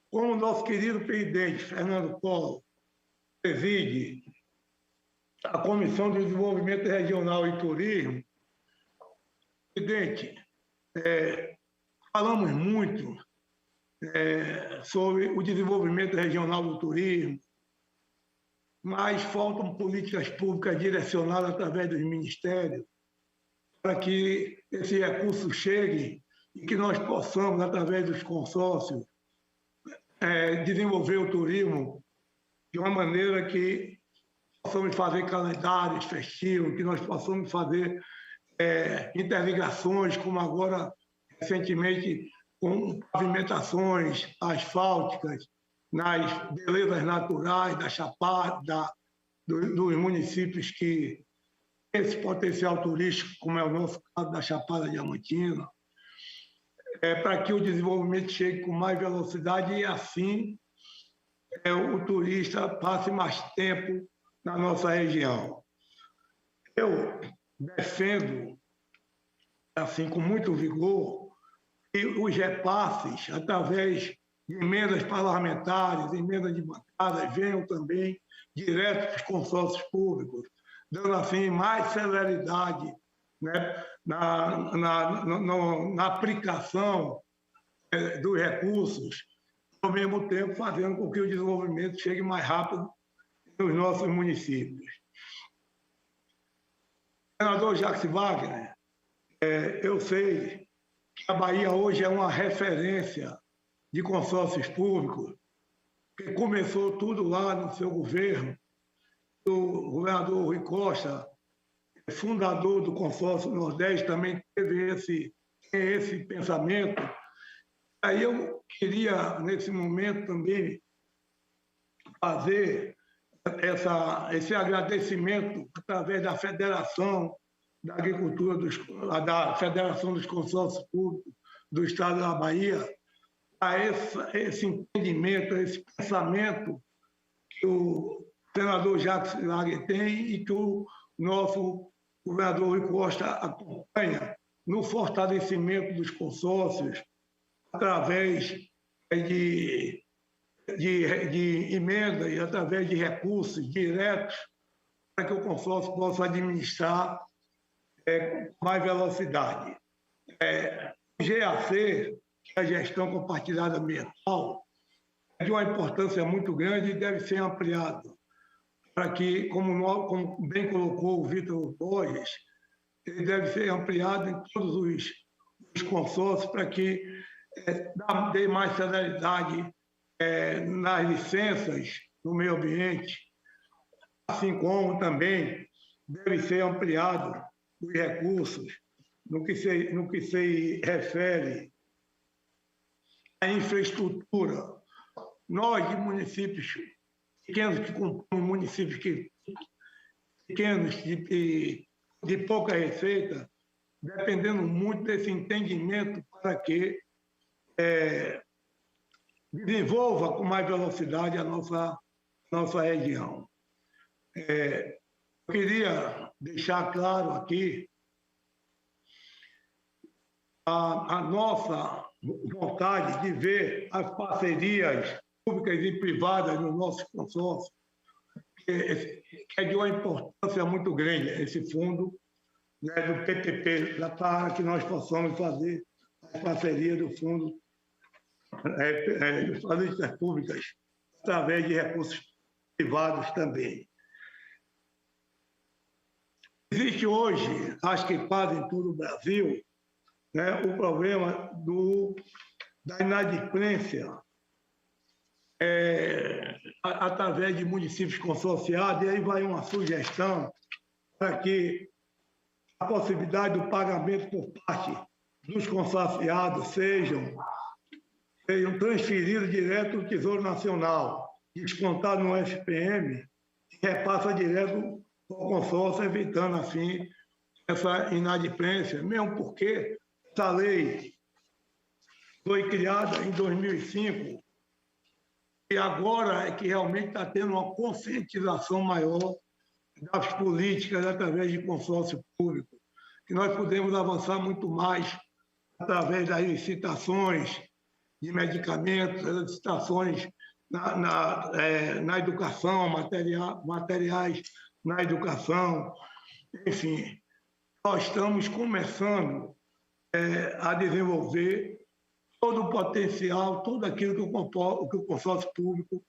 Como o nosso querido presidente, Fernando Collor, preside a Comissão de Desenvolvimento Regional e Turismo, presidente, falamos muito sobre o desenvolvimento regional do turismo, mas faltam políticas públicas direcionadas através dos ministérios para que esse recurso chegue e que nós possamos, através dos consórcios, desenvolver o turismo de uma maneira que possamos fazer calendários festivos, que nós possamos fazer interligações, como agora, recentemente, com pavimentações asfálticas, nas belezas naturais da Chapada, dos municípios que têm esse potencial turístico, como é o nosso caso da Chapada Diamantina, para que o desenvolvimento chegue com mais velocidade e, assim, o turista passe mais tempo na nossa região. Eu defendo, assim, com muito vigor, que os repasses, através de emendas parlamentares, emendas de bancadas, venham também direto para os consórcios públicos, dando assim mais celeridade, né, na aplicação dos recursos, ao mesmo tempo fazendo com que o desenvolvimento chegue mais rápido nos nossos municípios. Senador Jacques Wagner, eu sei que a Bahia hoje é uma referência de consórcios públicos, que começou tudo lá no seu governo. O governador Rui Costa, fundador do consórcio Nordeste, também teve esse pensamento. Aí eu queria, nesse momento, também fazer esse agradecimento através da Federação da Agricultura, da Federação dos Consórcios Públicos do Estado da Bahia, a esse entendimento, a esse pensamento que o senador Jacques Wagner tem e que o nosso governador Rui Costa acompanha no fortalecimento dos consórcios através de emendas e através de recursos diretos para que o consórcio possa administrar com mais velocidade. O GAC, que é a gestão compartilhada ambiental, é de uma importância muito grande e deve ser ampliado para que, como bem colocou o Vitor Borges, ele deve ser ampliado em todos os consórcios para que dê mais celeridade nas licenças no meio ambiente, assim como também deve ser ampliado os recursos no que se refere à infraestrutura. Nós, de municípios pequenos, que compõem municípios pequenos, de pouca receita, dependendo muito desse entendimento para que desenvolva com mais velocidade a nossa região. Eu queria deixar claro aqui a nossa vontade de ver as parcerias públicas e privadas no nosso consórcio, que é de uma importância muito grande, esse fundo, né, do PPP, para que nós possamos fazer as parcerias do fundo das políticas públicas através de recursos privados também. Existe hoje, acho que quase em todo o Brasil, né, o problema da inadimplência através de municípios consorciados, e aí vai uma sugestão para que a possibilidade do pagamento por parte dos consorciados sejam transferidos direto do Tesouro Nacional, descontado no FPM, e repassa direto ao consórcio, evitando assim essa inadimplência, mesmo porque essa lei foi criada em 2005 e agora é que realmente está tendo uma conscientização maior das políticas através de consórcio público, que nós podemos avançar muito mais através das licitações de medicamentos, das licitações na educação, materiais na educação, enfim. Nós estamos começando a desenvolver todo o potencial, tudo aquilo que o consórcio público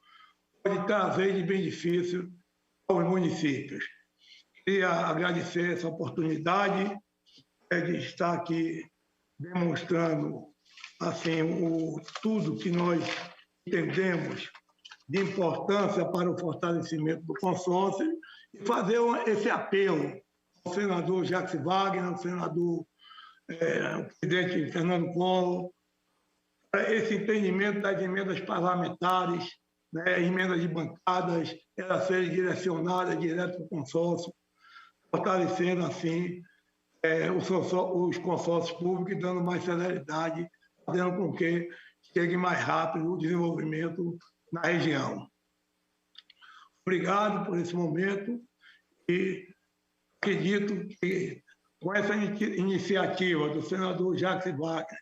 pode trazer de benefício aos municípios. Queria agradecer essa oportunidade de estar aqui demonstrando assim, tudo que nós entendemos de importância para o fortalecimento do consórcio e fazer esse apelo ao senador Jacques Wagner, ao senador o presidente Fernando Collor, esse entendimento das emendas parlamentares, né, emendas de bancadas, elas serem direcionadas direto para o consórcio, fortalecendo assim os consórcios públicos e dando mais celeridade, fazendo com que chegue mais rápido o desenvolvimento na região. Obrigado por esse momento e acredito que com essa iniciativa do senador Jacques Wagner,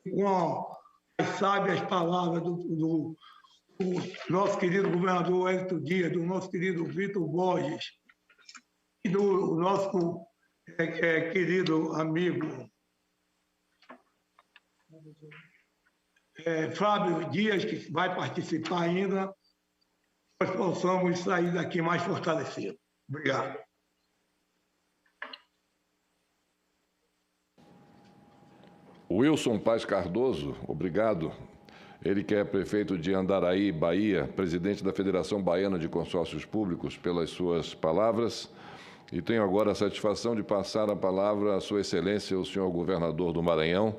com as sábias palavras do nosso querido governador Hélio Dias, do nosso querido Vitor Borges e do nosso querido amigo Fábio Dias, que vai participar ainda, nós possamos sair daqui mais fortalecidos. Obrigado. Wilson Paz Cardoso, obrigado. Ele que é prefeito de Andaraí, Bahia, presidente da Federação Baiana de Consórcios Públicos, pelas suas palavras. E tenho agora a satisfação de passar a palavra à Sua Excelência, o senhor governador do Maranhão,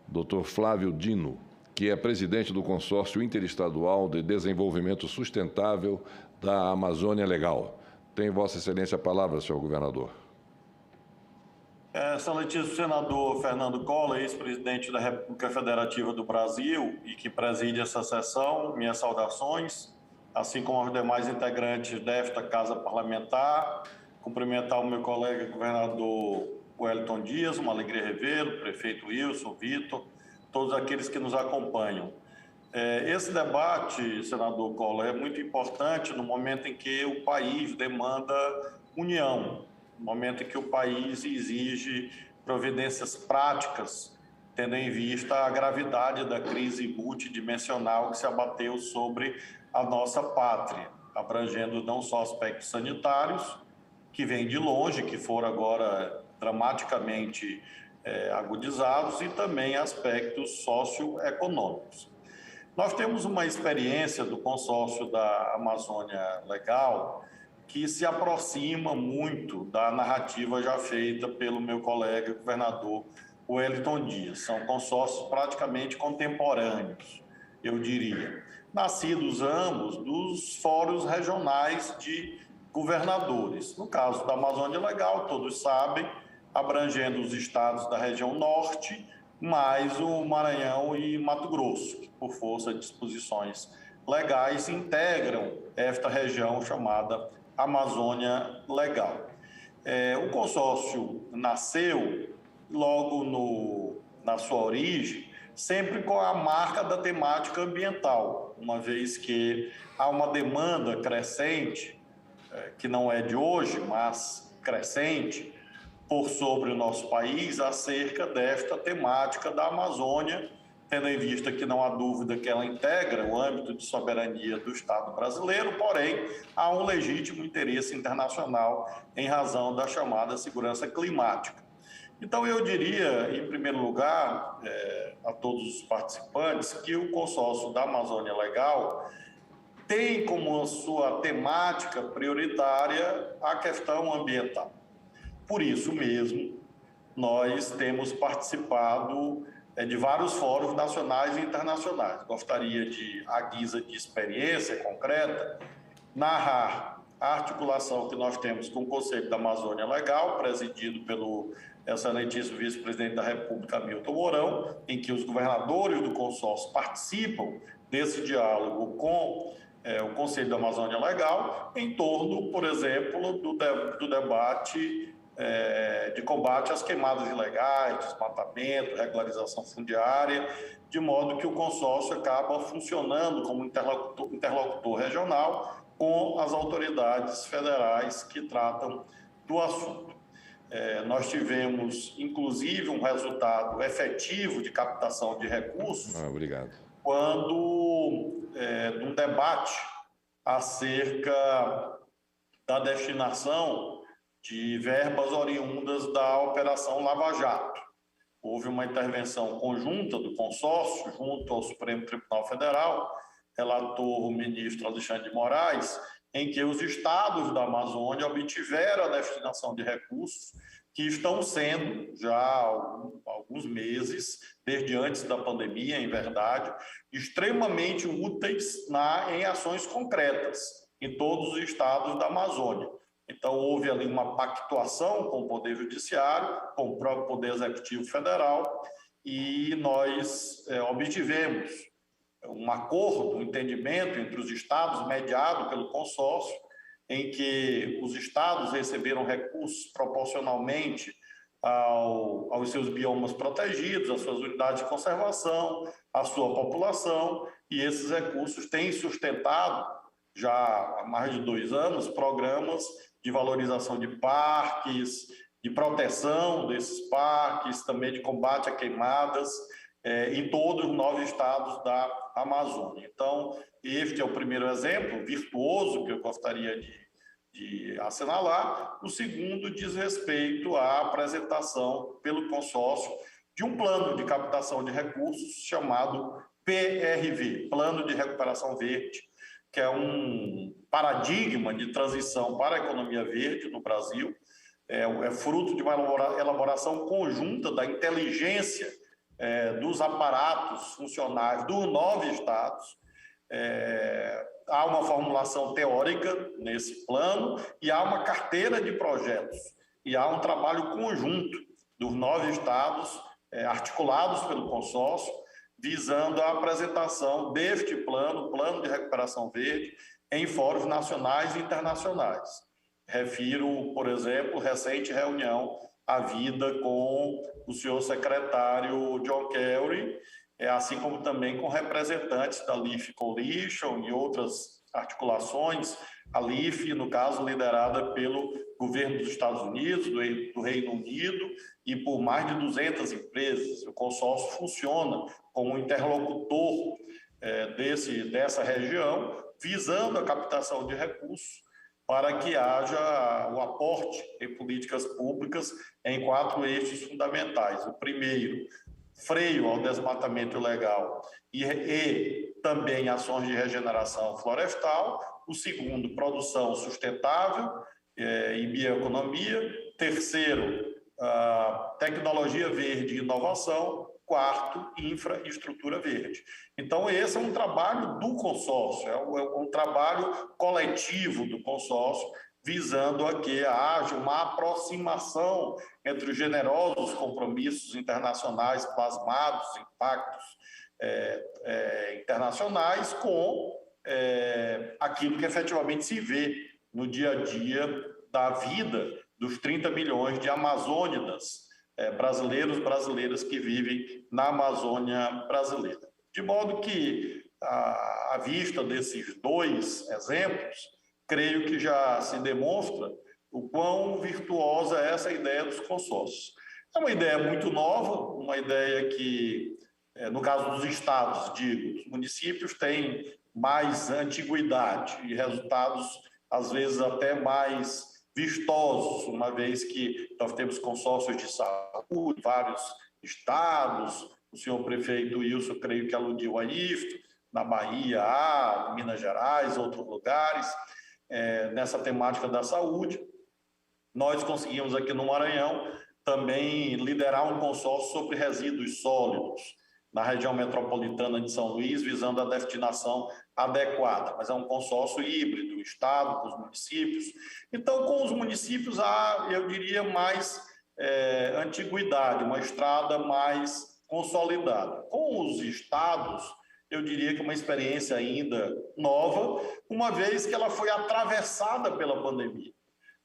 Dr. Flávio Dino, que é presidente do Consórcio Interestadual de Desenvolvimento Sustentável da Amazônia Legal. Tem Vossa Excelência a palavra, senhor governador. Excelentíssimo senador Fernando Collor, ex-presidente da República Federativa do Brasil e que preside essa sessão, minhas saudações, assim como aos demais integrantes desta Casa Parlamentar, cumprimentar o meu colega governador Wellington Dias, uma alegria revê-lo, prefeito Wilson, Vitor, todos aqueles que nos acompanham. Esse debate, senador Collor, é muito importante no momento em que o país demanda união, no momento em que o país exige providências práticas, tendo em vista a gravidade da crise multidimensional que se abateu sobre a nossa pátria, abrangendo não só aspectos sanitários, que vêm de longe, que foram agora dramaticamente agudizados, e também aspectos socioeconômicos. Nós temos uma experiência do consórcio da Amazônia Legal que se aproxima muito da narrativa já feita pelo meu colega governador Wellington Dias. São consórcios praticamente contemporâneos, eu diria, nascidos ambos dos fóruns regionais de governadores. No caso da Amazônia Legal, todos sabem, abrangendo os estados da região norte, mais o Maranhão e Mato Grosso, que por força de disposições legais integram esta região chamada Amazônia Legal. O consórcio nasceu logo na sua origem, sempre com a marca da temática ambiental, uma vez que há uma demanda crescente, que não é de hoje, mas crescente, por sobre o nosso país, acerca desta temática da Amazônia, tendo em vista que não há dúvida que ela integra o âmbito de soberania do Estado brasileiro, porém, há um legítimo interesse internacional em razão da chamada segurança climática. Então, eu diria, em primeiro lugar, a todos os participantes, que o consórcio da Amazônia Legal tem como sua temática prioritária a questão ambiental. Por isso mesmo, nós temos participado de vários fóruns nacionais e internacionais. Gostaria de, à guisa de experiência concreta, narrar a articulação que nós temos com o Conselho da Amazônia Legal, presidido pelo excelentíssimo vice-presidente da República, Hamilton Mourão, em que os governadores do consórcio participam desse diálogo com o Conselho da Amazônia Legal, em torno, por exemplo, do debate de combate às queimadas ilegais, desmatamento, regularização fundiária, de modo que o consórcio acaba funcionando como interlocutor regional com as autoridades federais que tratam do assunto. Nós tivemos, inclusive, um resultado efetivo de captação de recursos quando, num debate acerca da destinação de verbas oriundas da Operação Lava Jato. Houve uma intervenção conjunta do consórcio junto ao Supremo Tribunal Federal, relator o ministro Alexandre de Moraes, em que os estados da Amazônia obtiveram a destinação de recursos que estão sendo já há alguns meses, desde antes da pandemia, em verdade, extremamente úteis em ações concretas em todos os estados da Amazônia. Então, houve ali uma pactuação com o Poder Judiciário, com o próprio Poder Executivo Federal, e nós obtivemos um acordo, um entendimento entre os estados, mediado pelo consórcio, em que os estados receberam recursos proporcionalmente aos seus biomas protegidos, às suas unidades de conservação, à sua população, e esses recursos têm sustentado, já há mais de 2 anos, programas de valorização de parques, de proteção desses parques, também de combate a queimadas em todos os 9 estados da Amazônia. Então, este é o primeiro exemplo virtuoso que eu gostaria de assinalar. O segundo diz respeito à apresentação pelo consórcio de um plano de captação de recursos chamado PRV, Plano de Recuperação Verde, que é um paradigma de transição para a economia verde no Brasil. É fruto de uma elaboração conjunta da inteligência dos aparatos funcionais dos 9 estados. Há uma formulação teórica nesse plano e há uma carteira de projetos. E há um trabalho conjunto dos 9 estados, articulados pelo consórcio, visando a apresentação deste plano, Plano de Recuperação Verde, em fóruns nacionais e internacionais. Refiro, por exemplo, recente reunião havida com o senhor secretário John Kerry, assim como também com representantes da Leaf Coalition e outras articulações, a Leaf, no caso, liderada pelo governo dos Estados Unidos, do Reino Unido, e por mais de 200 empresas. O consórcio funciona como interlocutor dessa região, visando a captação de recursos para que haja o aporte em políticas públicas em 4 eixos fundamentais. O primeiro, freio ao desmatamento ilegal e também ações de regeneração florestal. O segundo, produção sustentável e bioeconomia. Terceiro, tecnologia verde e inovação. Quarto, infraestrutura verde. Então, esse é um trabalho do consórcio, é um trabalho coletivo do consórcio, visando a que haja uma aproximação entre os generosos compromissos internacionais plasmados em pactos internacionais com aquilo que efetivamente se vê no dia a dia da vida dos 30 milhões de amazônidas brasileiras que vivem na Amazônia brasileira. De modo que, à vista desses 2 exemplos, creio que já se demonstra o quão virtuosa é essa ideia dos consórcios. É uma ideia muito nova, uma ideia que, no caso dos estados, os municípios têm mais antiguidade e resultados, às vezes, até mais vistosos, uma vez que nós temos consórcios de saúde, vários estados, o senhor prefeito Wilson, creio que aludiu a isto, na Bahia, Minas Gerais, outros lugares, nessa temática da saúde. Nós conseguimos aqui no Maranhão também liderar um consórcio sobre resíduos sólidos na região metropolitana de São Luís, visando a destinação adequada, mas é um consórcio híbrido, o Estado com os municípios. Então, com os municípios há, eu diria, mais antiguidade, uma estrada mais consolidada. Com os estados, eu diria que é uma experiência ainda nova, uma vez que ela foi atravessada pela pandemia.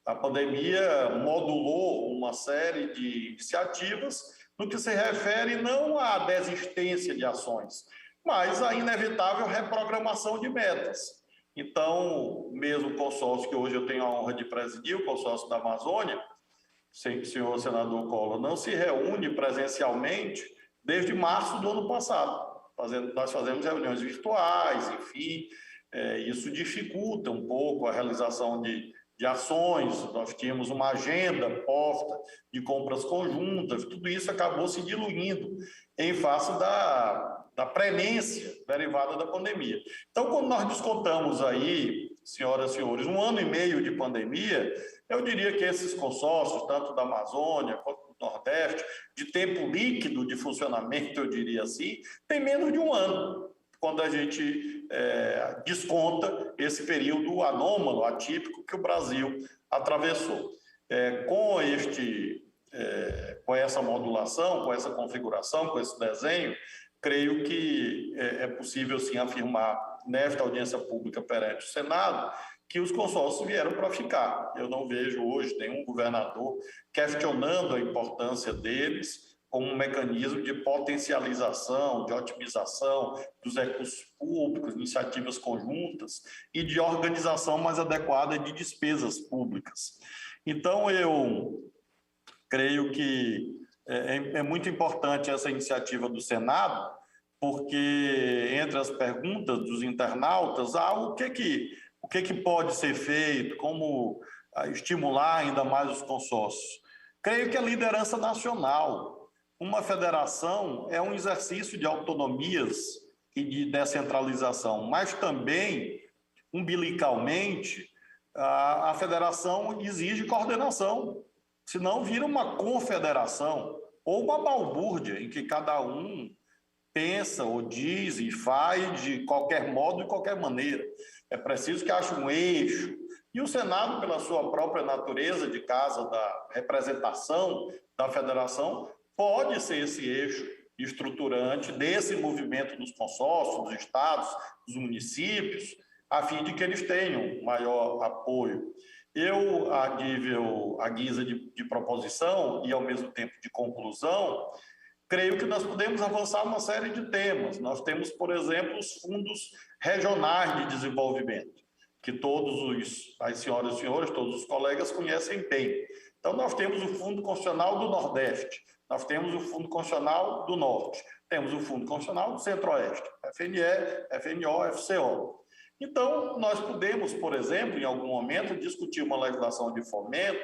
A pandemia modulou uma série de iniciativas no que se refere não à desistência de ações, mas à inevitável reprogramação de metas. Então, mesmo o consórcio que hoje eu tenho a honra de presidir, o consórcio da Amazônia, senhor senador Collor, não se reúne presencialmente desde março do ano passado. Nós fazemos reuniões virtuais, enfim, isso dificulta um pouco a realização de ações. Nós tínhamos uma agenda posta de compras conjuntas, tudo isso acabou se diluindo em face da premência derivada da pandemia. Então, quando nós descontamos aí, senhoras e senhores, 1 ano e meio de pandemia, eu diria que esses consórcios, tanto da Amazônia quanto do Nordeste, de tempo líquido de funcionamento, eu diria assim, tem menos de 1 ano, quando a gente desconta esse período anômalo, atípico que o Brasil atravessou. Com essa modulação, com essa configuração, com esse desenho, creio que é possível, sim, afirmar nesta audiência pública perante o Senado que os consórcios vieram para ficar. Eu não vejo hoje nenhum governador questionando a importância deles como um mecanismo de potencialização, de otimização dos recursos públicos, iniciativas conjuntas e de organização mais adequada de despesas públicas. Então, eu creio que é muito importante essa iniciativa do Senado, porque entre as perguntas dos internautas há o que pode ser feito, como estimular ainda mais os consórcios. Creio que a liderança nacional, uma federação é um exercício de autonomias e de descentralização, mas também, umbilicalmente, a federação exige coordenação, senão vira uma confederação ou uma balbúrdia em que cada um pensa ou diz e faz de qualquer modo, de qualquer maneira. É preciso que haja um eixo. E o Senado, pela sua própria natureza de casa da representação da federação, pode ser esse eixo estruturante desse movimento dos consórcios, dos estados, dos municípios, a fim de que eles tenham maior apoio. Eu, a guisa de proposição e, ao mesmo tempo, de conclusão, creio que nós podemos avançar uma série de temas. Nós temos, por exemplo, os fundos regionais de desenvolvimento, que as senhoras e senhores, todos os colegas conhecem bem. Então, nós temos o Fundo Constitucional do Nordeste, nós temos o Fundo Constitucional do Norte, temos o Fundo Constitucional do Centro-Oeste, FNE, FNO, FCO. Então, nós podemos, por exemplo, em algum momento, discutir uma legislação de fomento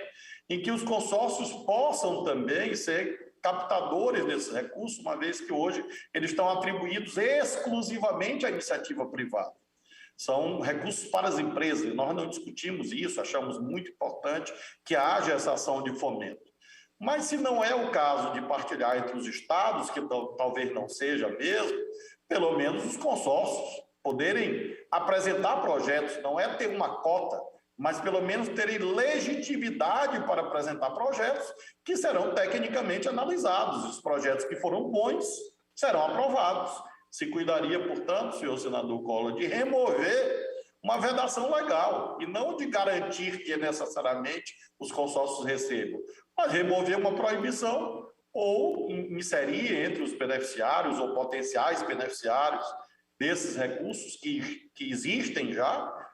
em que os consórcios possam também ser captadores desses recursos, uma vez que hoje eles estão atribuídos exclusivamente à iniciativa privada. São recursos para as empresas, e nós não discutimos isso, achamos muito importante que haja essa ação de fomento. Mas se não é o caso de partilhar entre os estados, que talvez não seja mesmo, pelo menos os consórcios poderem apresentar projetos, não é ter uma cota, mas pelo menos terem legitimidade para apresentar projetos que serão tecnicamente analisados. Os projetos que foram bons serão aprovados. Se cuidaria, portanto, senhor senador Collor, de remover uma vedação legal e não de garantir que necessariamente os consórcios recebam, mas remover uma proibição ou inserir entre os beneficiários ou potenciais beneficiários desses recursos que existem já,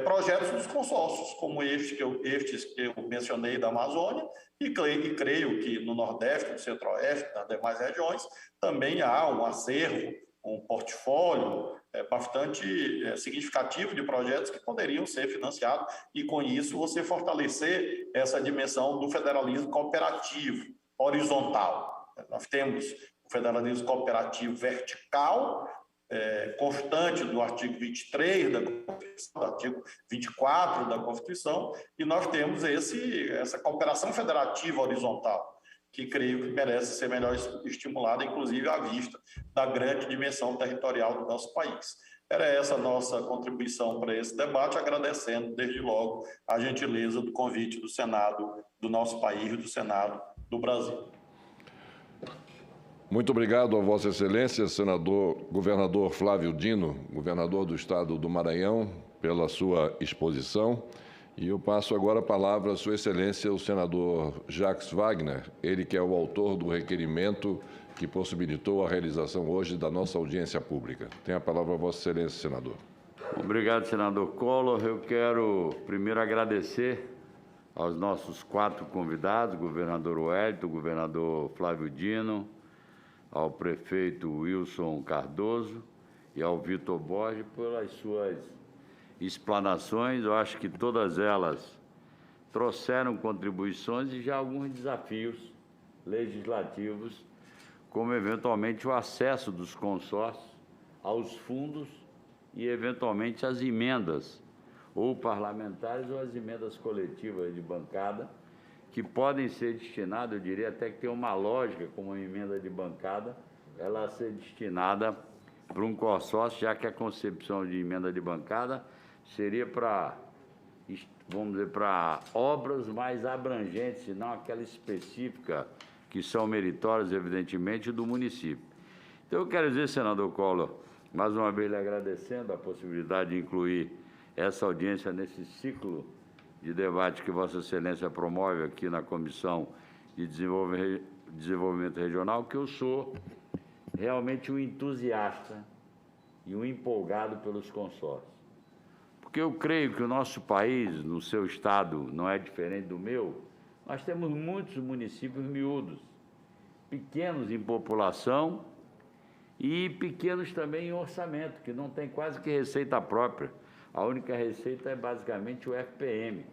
projetos dos consórcios, como estes que eu mencionei da Amazônia, e creio que no Nordeste, no Centro-Oeste, nas demais regiões, também há um acervo, um portfólio bastante significativo de projetos que poderiam ser financiados e, com isso, você fortalecer essa dimensão do federalismo cooperativo, horizontal. Nós temos o federalismo cooperativo vertical, constante do artigo 23 da Constituição, do artigo 24 da Constituição, e nós temos essa cooperação federativa horizontal, que creio que merece ser melhor estimulada, inclusive à vista da grande dimensão territorial do nosso país. Era essa a nossa contribuição para esse debate, agradecendo desde logo a gentileza do convite do Senado do nosso país e do Senado do Brasil. Muito obrigado a Vossa Excelência, governador Flávio Dino, governador do Estado do Maranhão, pela sua exposição. E eu passo agora a palavra à Sua Excelência, o senador Jacques Wagner, ele que é o autor do requerimento que possibilitou a realização hoje da nossa audiência pública. Tem a palavra a Vossa Excelência, senador. Obrigado, senador Collor. Eu quero primeiro agradecer aos nossos 4 convidados, governador Wellington, governador Flávio Dino, ao prefeito Wilson Cardoso e ao Vitor Borges pelas suas explanações. Eu acho que todas elas trouxeram contribuições e já alguns desafios legislativos, como eventualmente o acesso dos consórcios aos fundos e eventualmente as emendas ou parlamentares ou as emendas coletivas de bancada, que podem ser destinadas, eu diria até que tem uma lógica como uma emenda de bancada, ela ser destinada para um consórcio, já que a concepção de emenda de bancada seria para, vamos dizer, para obras mais abrangentes, e não aquela específica, que são meritórias, evidentemente, do município. Então, eu quero dizer, senador Collor, mais uma vez lhe agradecendo a possibilidade de incluir essa audiência nesse ciclo de debate que Vossa Excelência promove aqui na Comissão de Desenvolvimento Regional, que eu sou realmente um entusiasta e um empolgado pelos consórcios. Porque eu creio que o nosso país, no seu estado, não é diferente do meu, nós temos muitos municípios miúdos, pequenos em população e pequenos também em orçamento, que não tem quase que receita própria. A única receita é basicamente o FPM.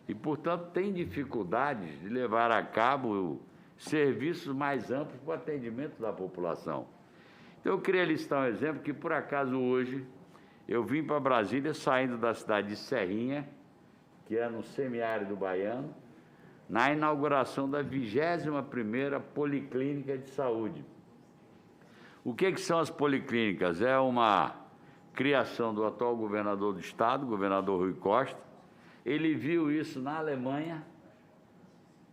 E, portanto, tem dificuldades de levar a cabo serviços mais amplos para o atendimento da população. Então, eu queria listar um exemplo que, por acaso, hoje, eu vim para Brasília, saindo da cidade de Serrinha, que é no semiárido baiano, na inauguração da 21ª Policlínica de Saúde. O que são as policlínicas? É uma criação do atual governador do estado, governador Rui Costa. Ele viu isso na Alemanha,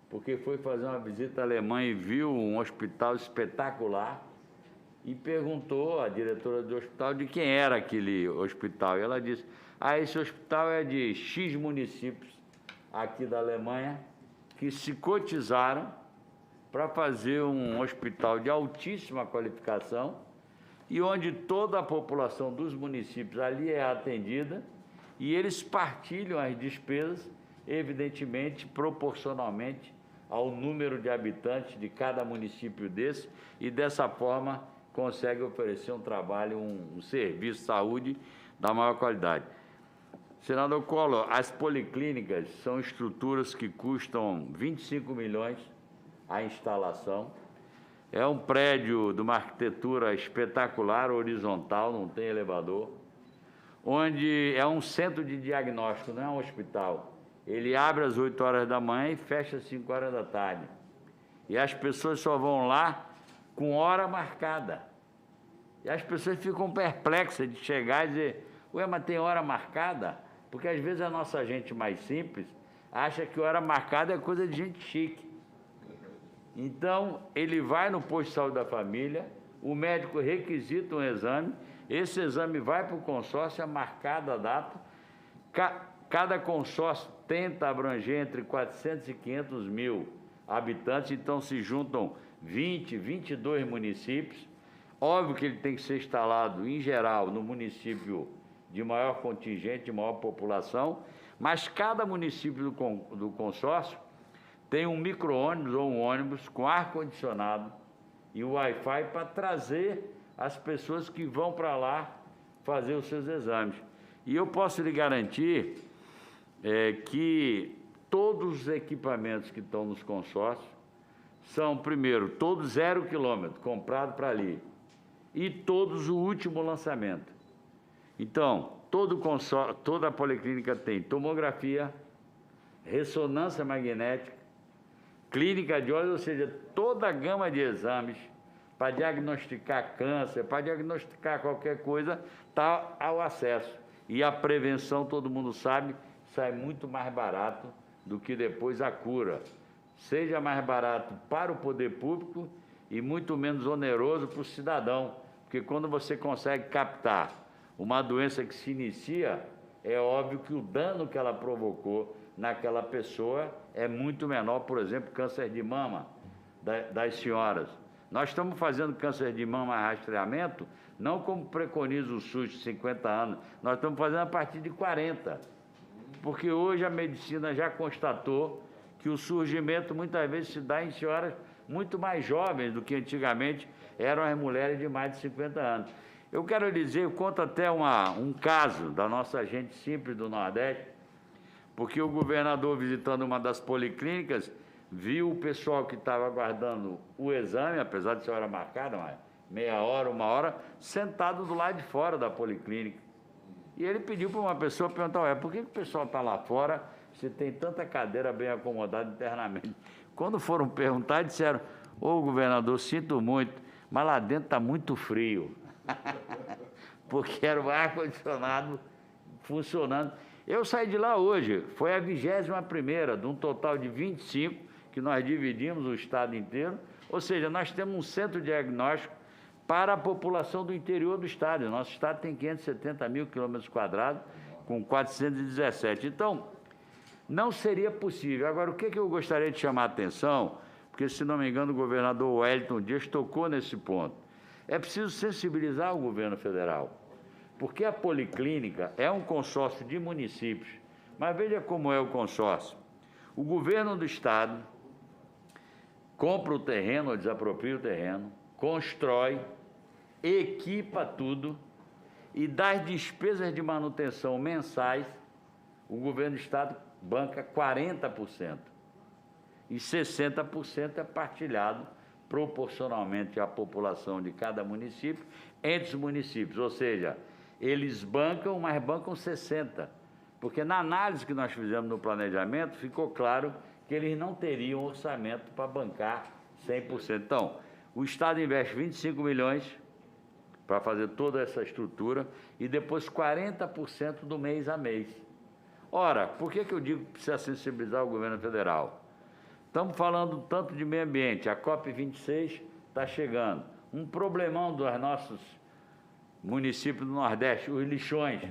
porque foi fazer uma visita à Alemanha e viu um hospital espetacular e perguntou à diretora do hospital de quem era aquele hospital. E ela disse, esse hospital é de X municípios aqui da Alemanha que se cotizaram para fazer um hospital de altíssima qualificação e onde toda a população dos municípios ali é atendida e eles partilham as despesas, evidentemente, proporcionalmente ao número de habitantes de cada município desse e, dessa forma, consegue oferecer um trabalho, um serviço de saúde da maior qualidade. Senador Collor, as policlínicas são estruturas que custam 25 milhões a instalação. É um prédio de uma arquitetura espetacular, horizontal, não tem elevador, onde é um centro de diagnóstico, não é um hospital. Ele abre às 8 horas da manhã e fecha às 5 horas da tarde. E as pessoas só vão lá com hora marcada. E as pessoas ficam perplexas de chegar e dizer, ué, mas tem hora marcada? Porque às vezes a nossa gente mais simples acha que hora marcada é coisa de gente chique. Então, ele vai no posto de saúde da família, o médico requisita um exame, esse exame vai para o consórcio, é marcada a data, cada consórcio tenta abranger entre 400 e 500 mil habitantes, então se juntam 20, 22 municípios. Óbvio que ele tem que ser instalado, em geral, no município de maior contingente, de maior população, mas cada município do consórcio tem um micro-ônibus ou um ônibus com ar-condicionado e o Wi-Fi para trazer as pessoas que vão para lá fazer os seus exames. E eu posso lhe garantir que todos os equipamentos que estão nos consórcios são, primeiro, todos 0 quilômetro, comprado para ali, e todos o último lançamento. Então, toda a policlínica tem tomografia, ressonância magnética, clínica de olhos, ou seja, toda a gama de exames para diagnosticar câncer, para diagnosticar qualquer coisa, está ao acesso. E a prevenção, todo mundo sabe, sai muito mais barato do que depois a cura. Seja mais barato para o poder público e muito menos oneroso para o cidadão, porque quando você consegue captar uma doença que se inicia, é óbvio que o dano que ela provocou naquela pessoa é muito menor. Por exemplo, câncer de mama das senhoras. Nós estamos fazendo câncer de mama rastreamento, não como preconiza o SUS de 50 anos, nós estamos fazendo a partir de 40, porque hoje a medicina já constatou que o surgimento muitas vezes se dá em senhoras muito mais jovens do que antigamente eram as mulheres de mais de 50 anos. Eu quero dizer, eu conto até um caso da nossa gente simples do Nordeste, porque o governador, visitando uma das policlínicas, viu o pessoal que estava aguardando o exame, apesar de ser hora marcada, mas meia hora, 1 hora, sentado do lado de fora da policlínica. E ele pediu para uma pessoa, perguntar, por que o pessoal está lá fora se tem tanta cadeira bem acomodada internamente? Quando foram perguntar, disseram, governador, sinto muito, mas lá dentro está muito frio. Porque era o ar-condicionado funcionando. Eu saí de lá hoje, foi a 21ª, de um total de 25, que nós dividimos o estado inteiro, ou seja, nós temos um centro de diagnóstico para a população do interior do estado. Nosso estado tem 570 mil quilômetros quadrados, com 417. Então, não seria possível. Agora, o que eu gostaria de chamar a atenção, porque, se não me engano, o governador Wellington Dias tocou nesse ponto. É preciso sensibilizar o governo federal, porque a policlínica é um consórcio de municípios. Mas veja como é o consórcio. O governo do estado compra o terreno, ou desapropria o terreno, constrói, equipa tudo e das despesas de manutenção mensais, o governo do estado banca 40%. e 60% é partilhado proporcionalmente à população de cada município entre os municípios, ou seja, eles bancam, mas bancam 60%, porque na análise que nós fizemos no planejamento ficou claro que eles não teriam orçamento para bancar 100%. Então, o Estado investe 25 milhões para fazer toda essa estrutura e depois 40% do mês a mês. Ora, por que eu digo que precisa sensibilizar o governo federal? Estamos falando tanto de meio ambiente, a COP26 está chegando. Um problemão dos nossos municípios do Nordeste, os lixões,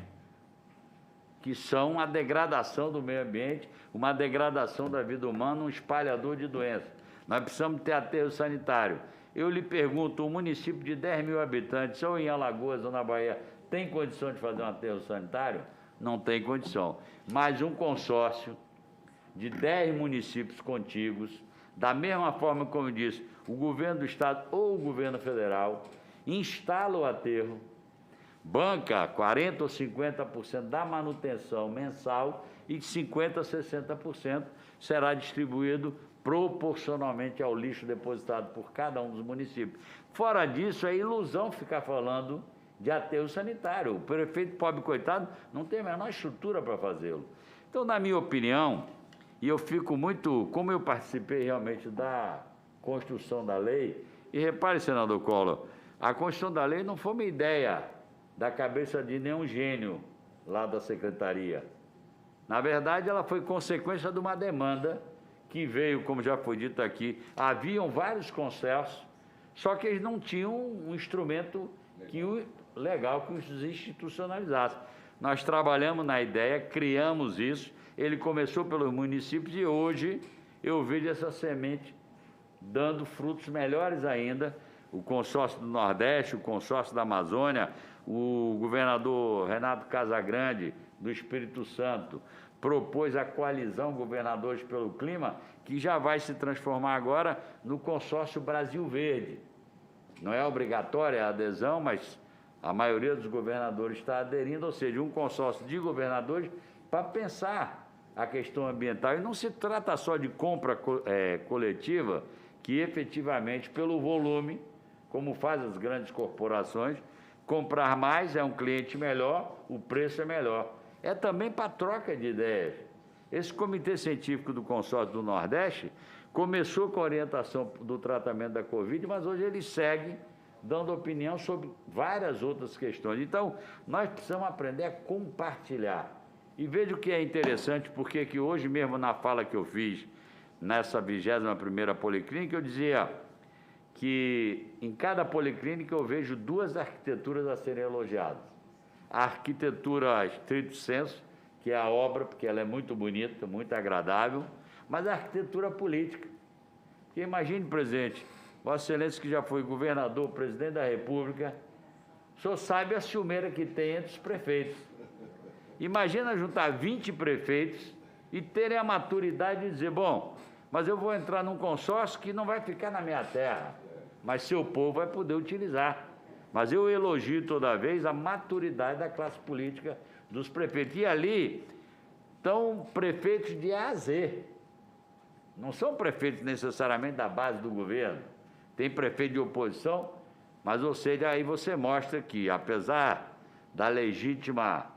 que são a degradação do meio ambiente, uma degradação da vida humana, um espalhador de doenças. Nós precisamos ter aterro sanitário. Eu lhe pergunto, um município de 10 mil habitantes, ou em Alagoas ou na Bahia, tem condição de fazer um aterro sanitário? Não tem condição. Mas um consórcio de 10 municípios contíguos, da mesma forma como eu disse, o governo do Estado ou o governo federal, instala o aterro, banca 40% ou 50% da manutenção mensal e 50% a 60% será distribuído proporcionalmente ao lixo depositado por cada um dos municípios. Fora disso, é ilusão ficar falando de aterro sanitário. O prefeito pobre coitado não tem a menor estrutura para fazê-lo. Então, na minha opinião, e eu fico muito, como eu participei realmente da construção da lei, e repare, senador Collor, a construção da lei não foi uma ideia da cabeça de nenhum gênio lá da secretaria. Na verdade, ela foi consequência de uma demanda que veio, como já foi dito aqui, haviam vários consórcios, só que eles não tinham um instrumento legal que os institucionalizasse. Nós trabalhamos na ideia, criamos isso, ele começou pelos municípios e hoje eu vejo essa semente dando frutos melhores ainda. O consórcio do Nordeste, o consórcio da Amazônia, o governador Renato Casagrande, do Espírito Santo, propôs a coalizão Governadores pelo Clima, que já vai se transformar agora no consórcio Brasil Verde. Não é obrigatória a adesão, mas a maioria dos governadores está aderindo, ou seja, um consórcio de governadores para pensar a questão ambiental. E não se trata só de compra coletiva, que efetivamente, pelo volume, como fazem as grandes corporações, comprar mais é um cliente melhor, o preço é melhor. É também para troca de ideias. Esse comitê científico do consórcio do Nordeste começou com a orientação do tratamento da Covid, mas hoje ele segue dando opinião sobre várias outras questões. Então, nós precisamos aprender a compartilhar. E veja o que é interessante, porque que hoje mesmo na fala que eu fiz nessa 21ª Policlínica, eu dizia que em cada policlínica eu vejo 2 arquiteturas a serem elogiadas. A arquitetura stricto sensu, que é a obra, porque ela é muito bonita, muito agradável, mas a arquitetura política. Porque imagine, presidente, Vossa Excelência que já foi governador, presidente da República, o senhor sabe a ciumeira que tem entre os prefeitos. Imagina juntar 20 prefeitos e terem a maturidade de dizer, bom, mas eu vou entrar num consórcio que não vai ficar na minha terra, mas seu povo vai poder utilizar. Mas eu elogio toda vez a maturidade da classe política dos prefeitos. E ali estão prefeitos de A a Z. Não são prefeitos necessariamente da base do governo. Tem prefeito de oposição, mas, ou seja, aí você mostra que, apesar da legítima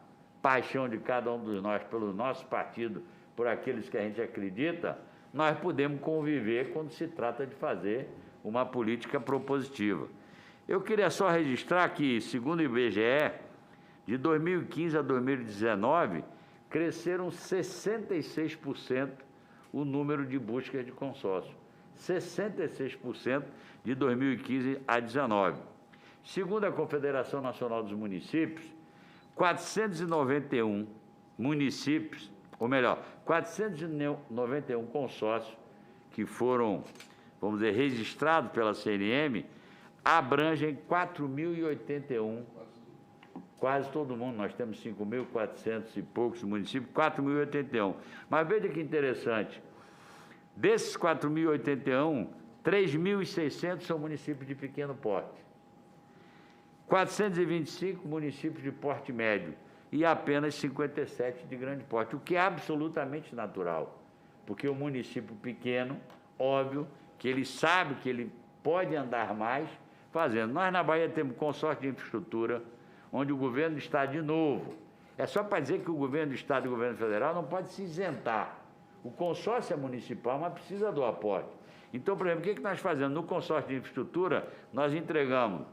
paixão de cada um de nós pelo nosso partido, por aqueles que a gente acredita, nós podemos conviver quando se trata de fazer uma política propositiva. Eu queria só registrar que, segundo o IBGE, de 2015 a 2019, cresceram 66% o número de buscas de consórcio. 66% de 2015 a 2019. Segundo a Confederação Nacional dos Municípios, 491 municípios, ou melhor, 491 consórcios que foram, vamos dizer, registrados pela CNM, abrangem 4.081, quase todo mundo, nós temos 5.400 e poucos municípios, 4.081. Mas veja que interessante, desses 4.081, 3.600 são municípios de pequeno porte, 425 municípios de porte médio e apenas 57 de grande porte, o que é absolutamente natural, porque o município pequeno, óbvio, que ele sabe que ele pode andar mais fazendo. Nós na Bahia temos consórcio de infraestrutura, onde o governo do Estado, de novo, é só para dizer que o governo do Estado e o governo federal não pode se isentar. O consórcio é municipal, mas precisa do aporte. Então, por exemplo, o que nós fazemos? No consórcio de infraestrutura, nós entregamos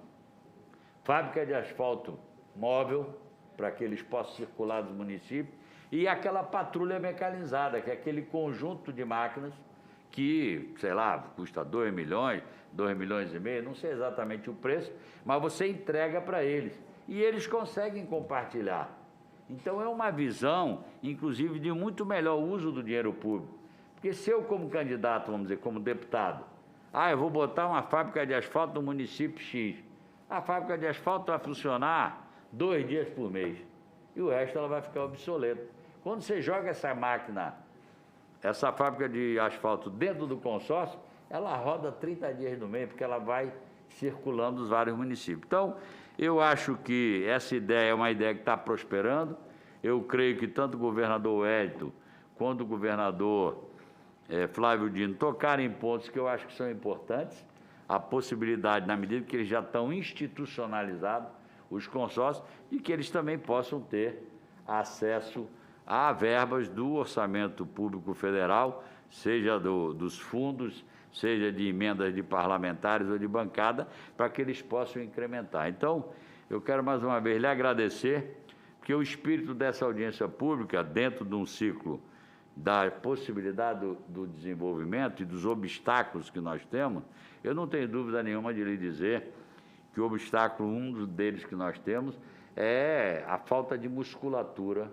fábrica de asfalto móvel, para que eles possam circular dos municípios, e aquela patrulha mecanizada, que é aquele conjunto de máquinas que, sei lá, custa 2 milhões, 2 milhões e meio, não sei exatamente o preço, mas você entrega para eles. E eles conseguem compartilhar. Então, é uma visão, inclusive, de muito melhor uso do dinheiro público. Porque se eu, como candidato, vamos dizer, como deputado, eu vou botar uma fábrica de asfalto no município X. A fábrica de asfalto vai funcionar 2 dias por mês. E o resto ela vai ficar obsoleta. Quando você joga essa máquina, essa fábrica de asfalto dentro do consórcio, ela roda 30 dias no mês, porque ela vai circulando os vários municípios. Então, eu acho que essa ideia é uma ideia que está prosperando. Eu creio que tanto o governador Wellington quanto o governador Flávio Dino tocaram em pontos que eu acho que são importantes. A possibilidade, na medida que eles já estão institucionalizados, os consórcios, de que eles também possam ter acesso a verbas do orçamento público federal, seja dos fundos, seja de emendas de parlamentares ou de bancada, para que eles possam incrementar. Então, eu quero mais uma vez lhe agradecer, porque o espírito dessa audiência pública, dentro de um ciclo da possibilidade do desenvolvimento e dos obstáculos que nós temos, eu não tenho dúvida nenhuma de lhe dizer que o obstáculo, um deles que nós temos, é a falta de musculatura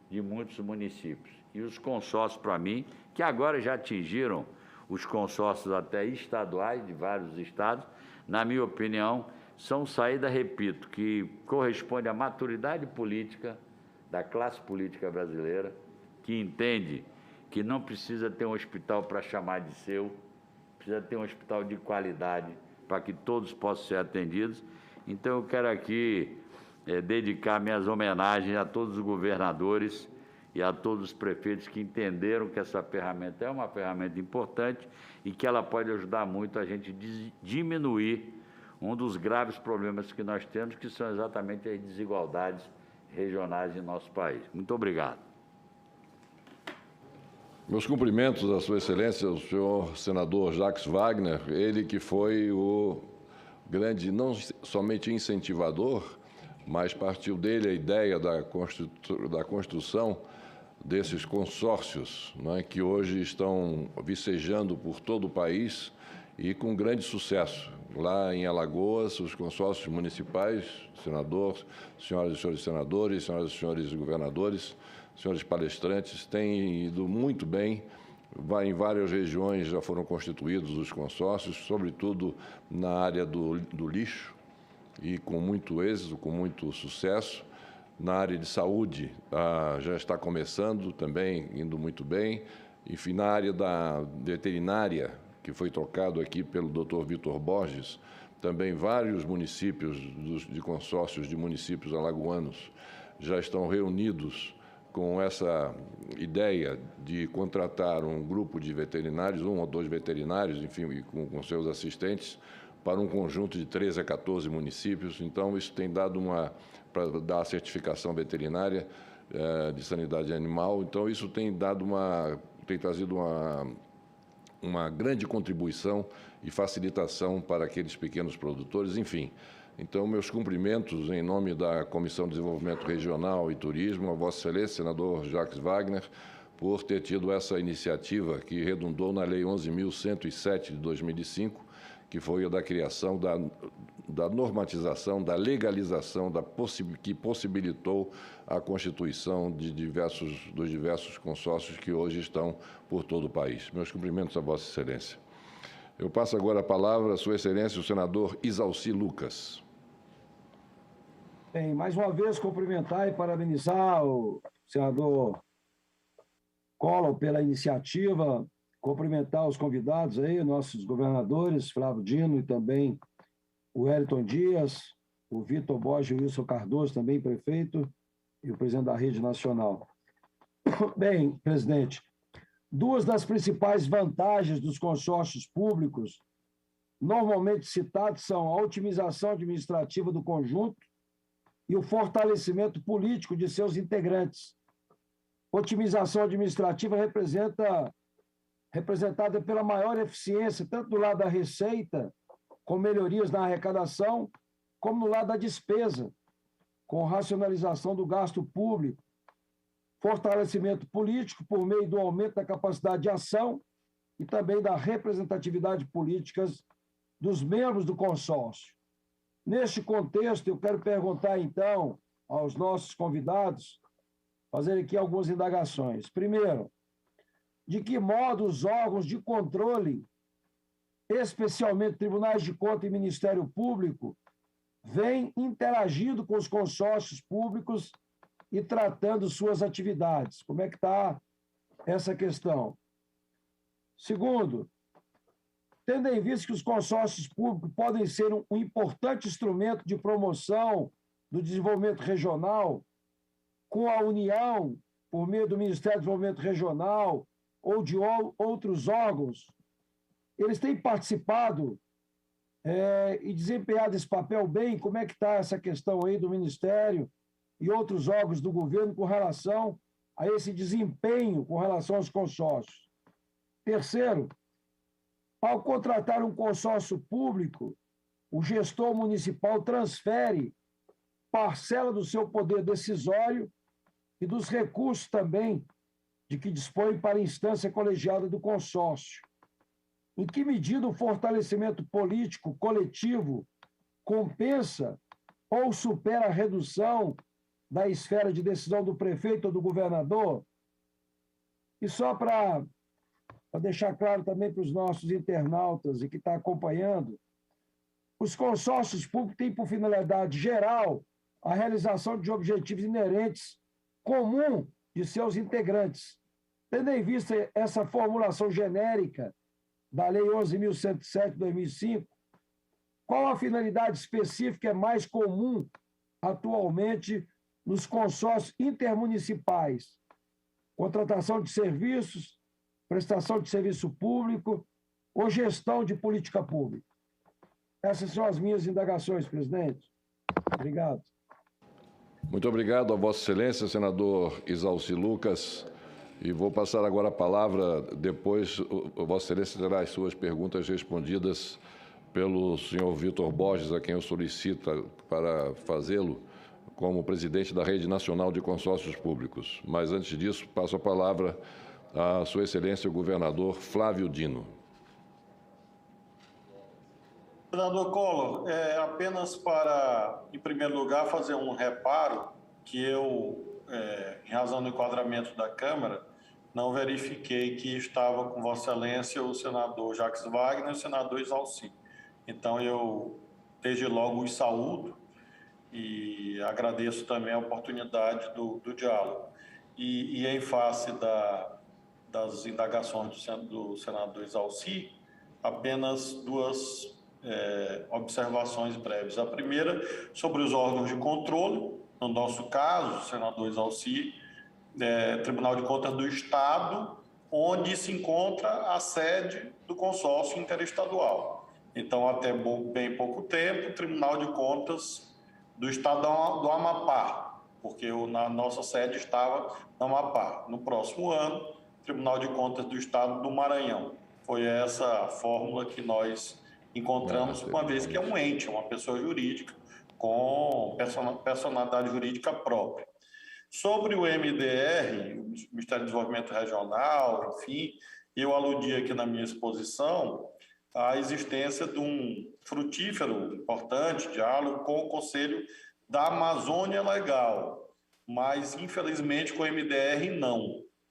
de muitos municípios. E os consórcios, para mim, que agora já atingiram os consórcios até estaduais de vários estados, na minha opinião, são saída, repito, que corresponde à maturidade política da classe política brasileira, que entende que não precisa ter um hospital para chamar de seu, precisa ter um hospital de qualidade para que todos possam ser atendidos. Então, eu quero aqui dedicar minhas homenagens a todos os governadores e a todos os prefeitos que entenderam que essa ferramenta é uma ferramenta importante e que ela pode ajudar muito a gente a diminuir um dos graves problemas que nós temos, que são exatamente as desigualdades regionais em nosso país. Muito obrigado. Meus cumprimentos à Sua Excelência, ao senhor senador Jacques Wagner, ele que foi o grande, não somente incentivador, mas partiu dele a ideia da construção desses consórcios, não é, que hoje estão vicejando por todo o país e com grande sucesso. Lá em Alagoas, os consórcios municipais, senador, senhoras e senhores senadores, senhoras e senhores governadores, senhores palestrantes, têm ido muito bem. Em várias regiões já foram constituídos os consórcios, sobretudo na área do lixo, e com muito êxito, com muito sucesso. Na área de saúde, já está começando também, indo muito bem. Enfim, na área da veterinária, que foi tocado aqui pelo Dr. Vitor Borges, também vários municípios de consórcios de municípios alagoanos já estão reunidos com essa ideia de contratar um grupo de veterinários, 1 ou 2 veterinários, enfim, com seus assistentes, para um conjunto de 13 a 14 municípios. Então, isso tem dado para dar a certificação veterinária de sanidade animal. Então, isso tem trazido uma grande contribuição e facilitação para aqueles pequenos produtores, enfim. Então, meus cumprimentos em nome da Comissão de Desenvolvimento Regional e Turismo, a Vossa Excelência, senador Jacques Wagner, por ter tido essa iniciativa que redundou na Lei 11.107 de 2005, que foi a da criação da normatização, da legalização, que possibilitou a constituição dos diversos consórcios que hoje estão por todo o país. Meus cumprimentos a Vossa Excelência. Eu passo agora a palavra à Sua Excelência, o senador Isalci Lucas. Bem, mais uma vez cumprimentar e parabenizar o senador Collor pela iniciativa, cumprimentar os convidados aí, nossos governadores, Flávio Dino e também o Wellington Dias, o Vitor Borges e o Wilson Cardoso, também prefeito, e o presidente da Rede Nacional. Bem, presidente, Duas das principais vantagens dos consórcios públicos, normalmente citados, são a otimização administrativa do conjunto e o fortalecimento político de seus integrantes. Otimização administrativa representada pela maior eficiência, tanto do lado da receita, com melhorias na arrecadação, como no lado da despesa, com racionalização do gasto público. Fortalecimento político por meio do aumento da capacidade de ação e também da representatividade política dos membros do consórcio. Neste contexto, eu quero perguntar, então, aos nossos convidados, fazer aqui algumas indagações. Primeiro, de que modo os órgãos de controle, especialmente tribunais de contas e Ministério Público, vêm interagindo com os consórcios públicos e tratando suas atividades? Como é que está essa questão? Segundo, tendo em vista que os consórcios públicos podem ser um importante instrumento de promoção do desenvolvimento regional, com a União, por meio do Ministério do Desenvolvimento Regional ou de outros órgãos, eles têm participado e desempenhado esse papel bem? Como é que está essa questão aí do Ministério e outros órgãos do governo com relação a esse desempenho com relação aos consórcios? Terceiro, ao contratar um consórcio público, o gestor municipal transfere parcela do seu poder decisório e dos recursos também de que dispõe para a instância colegiada do consórcio. Em que medida o fortalecimento político coletivo compensa ou supera a redução da esfera de decisão do prefeito ou do governador? E só para deixar claro também para os nossos internautas e que estão acompanhando, os consórcios públicos têm por finalidade geral a realização de objetivos inerentes comum de seus integrantes. Tendo em vista essa formulação genérica da Lei 11.107 de 2005, qual a finalidade específica mais comum atualmente nos consórcios intermunicipais? Contratação de serviços, prestação de serviço público ou gestão de política pública? Essas são as minhas indagações, presidente. Obrigado. Muito obrigado a Vossa Excelência, senador Isalci Lucas. E vou passar agora a palavra, depois Vossa Excelência terá as suas perguntas respondidas pelo senhor Vitor Borges, a quem eu solicito para fazê-lo como presidente da Rede Nacional de Consórcios Públicos. Mas, antes disso, passo a palavra à Sua Excelência, o governador Flávio Dino. Senador Collor, apenas para, em primeiro lugar, fazer um reparo que eu, em razão do enquadramento da Câmara, não verifiquei que estava com Vossa Excelência o senador Jacques Wagner e o senador Isalci. Então, eu, desde logo, os saúdo e agradeço também a oportunidade do diálogo. E em face das indagações do senador Isalci, apenas duas observações breves. A primeira, sobre os órgãos de controle, no nosso caso, senador Isalci, Tribunal de Contas do Estado, onde se encontra a sede do consórcio interestadual. Então, até bem pouco tempo, o Tribunal de Contas do Estado do Amapá, porque na nossa sede estava no Amapá. No próximo ano, Tribunal de Contas do Estado do Maranhão. Foi essa a fórmula que nós encontramos, uma vez que é um ente, uma pessoa jurídica com personalidade jurídica própria. Sobre o MDR, o Ministério do Desenvolvimento Regional, enfim, eu aludi aqui na minha exposição à existência de um frutífero, importante diálogo com o Conselho da Amazônia Legal, mas, infelizmente, com o MDR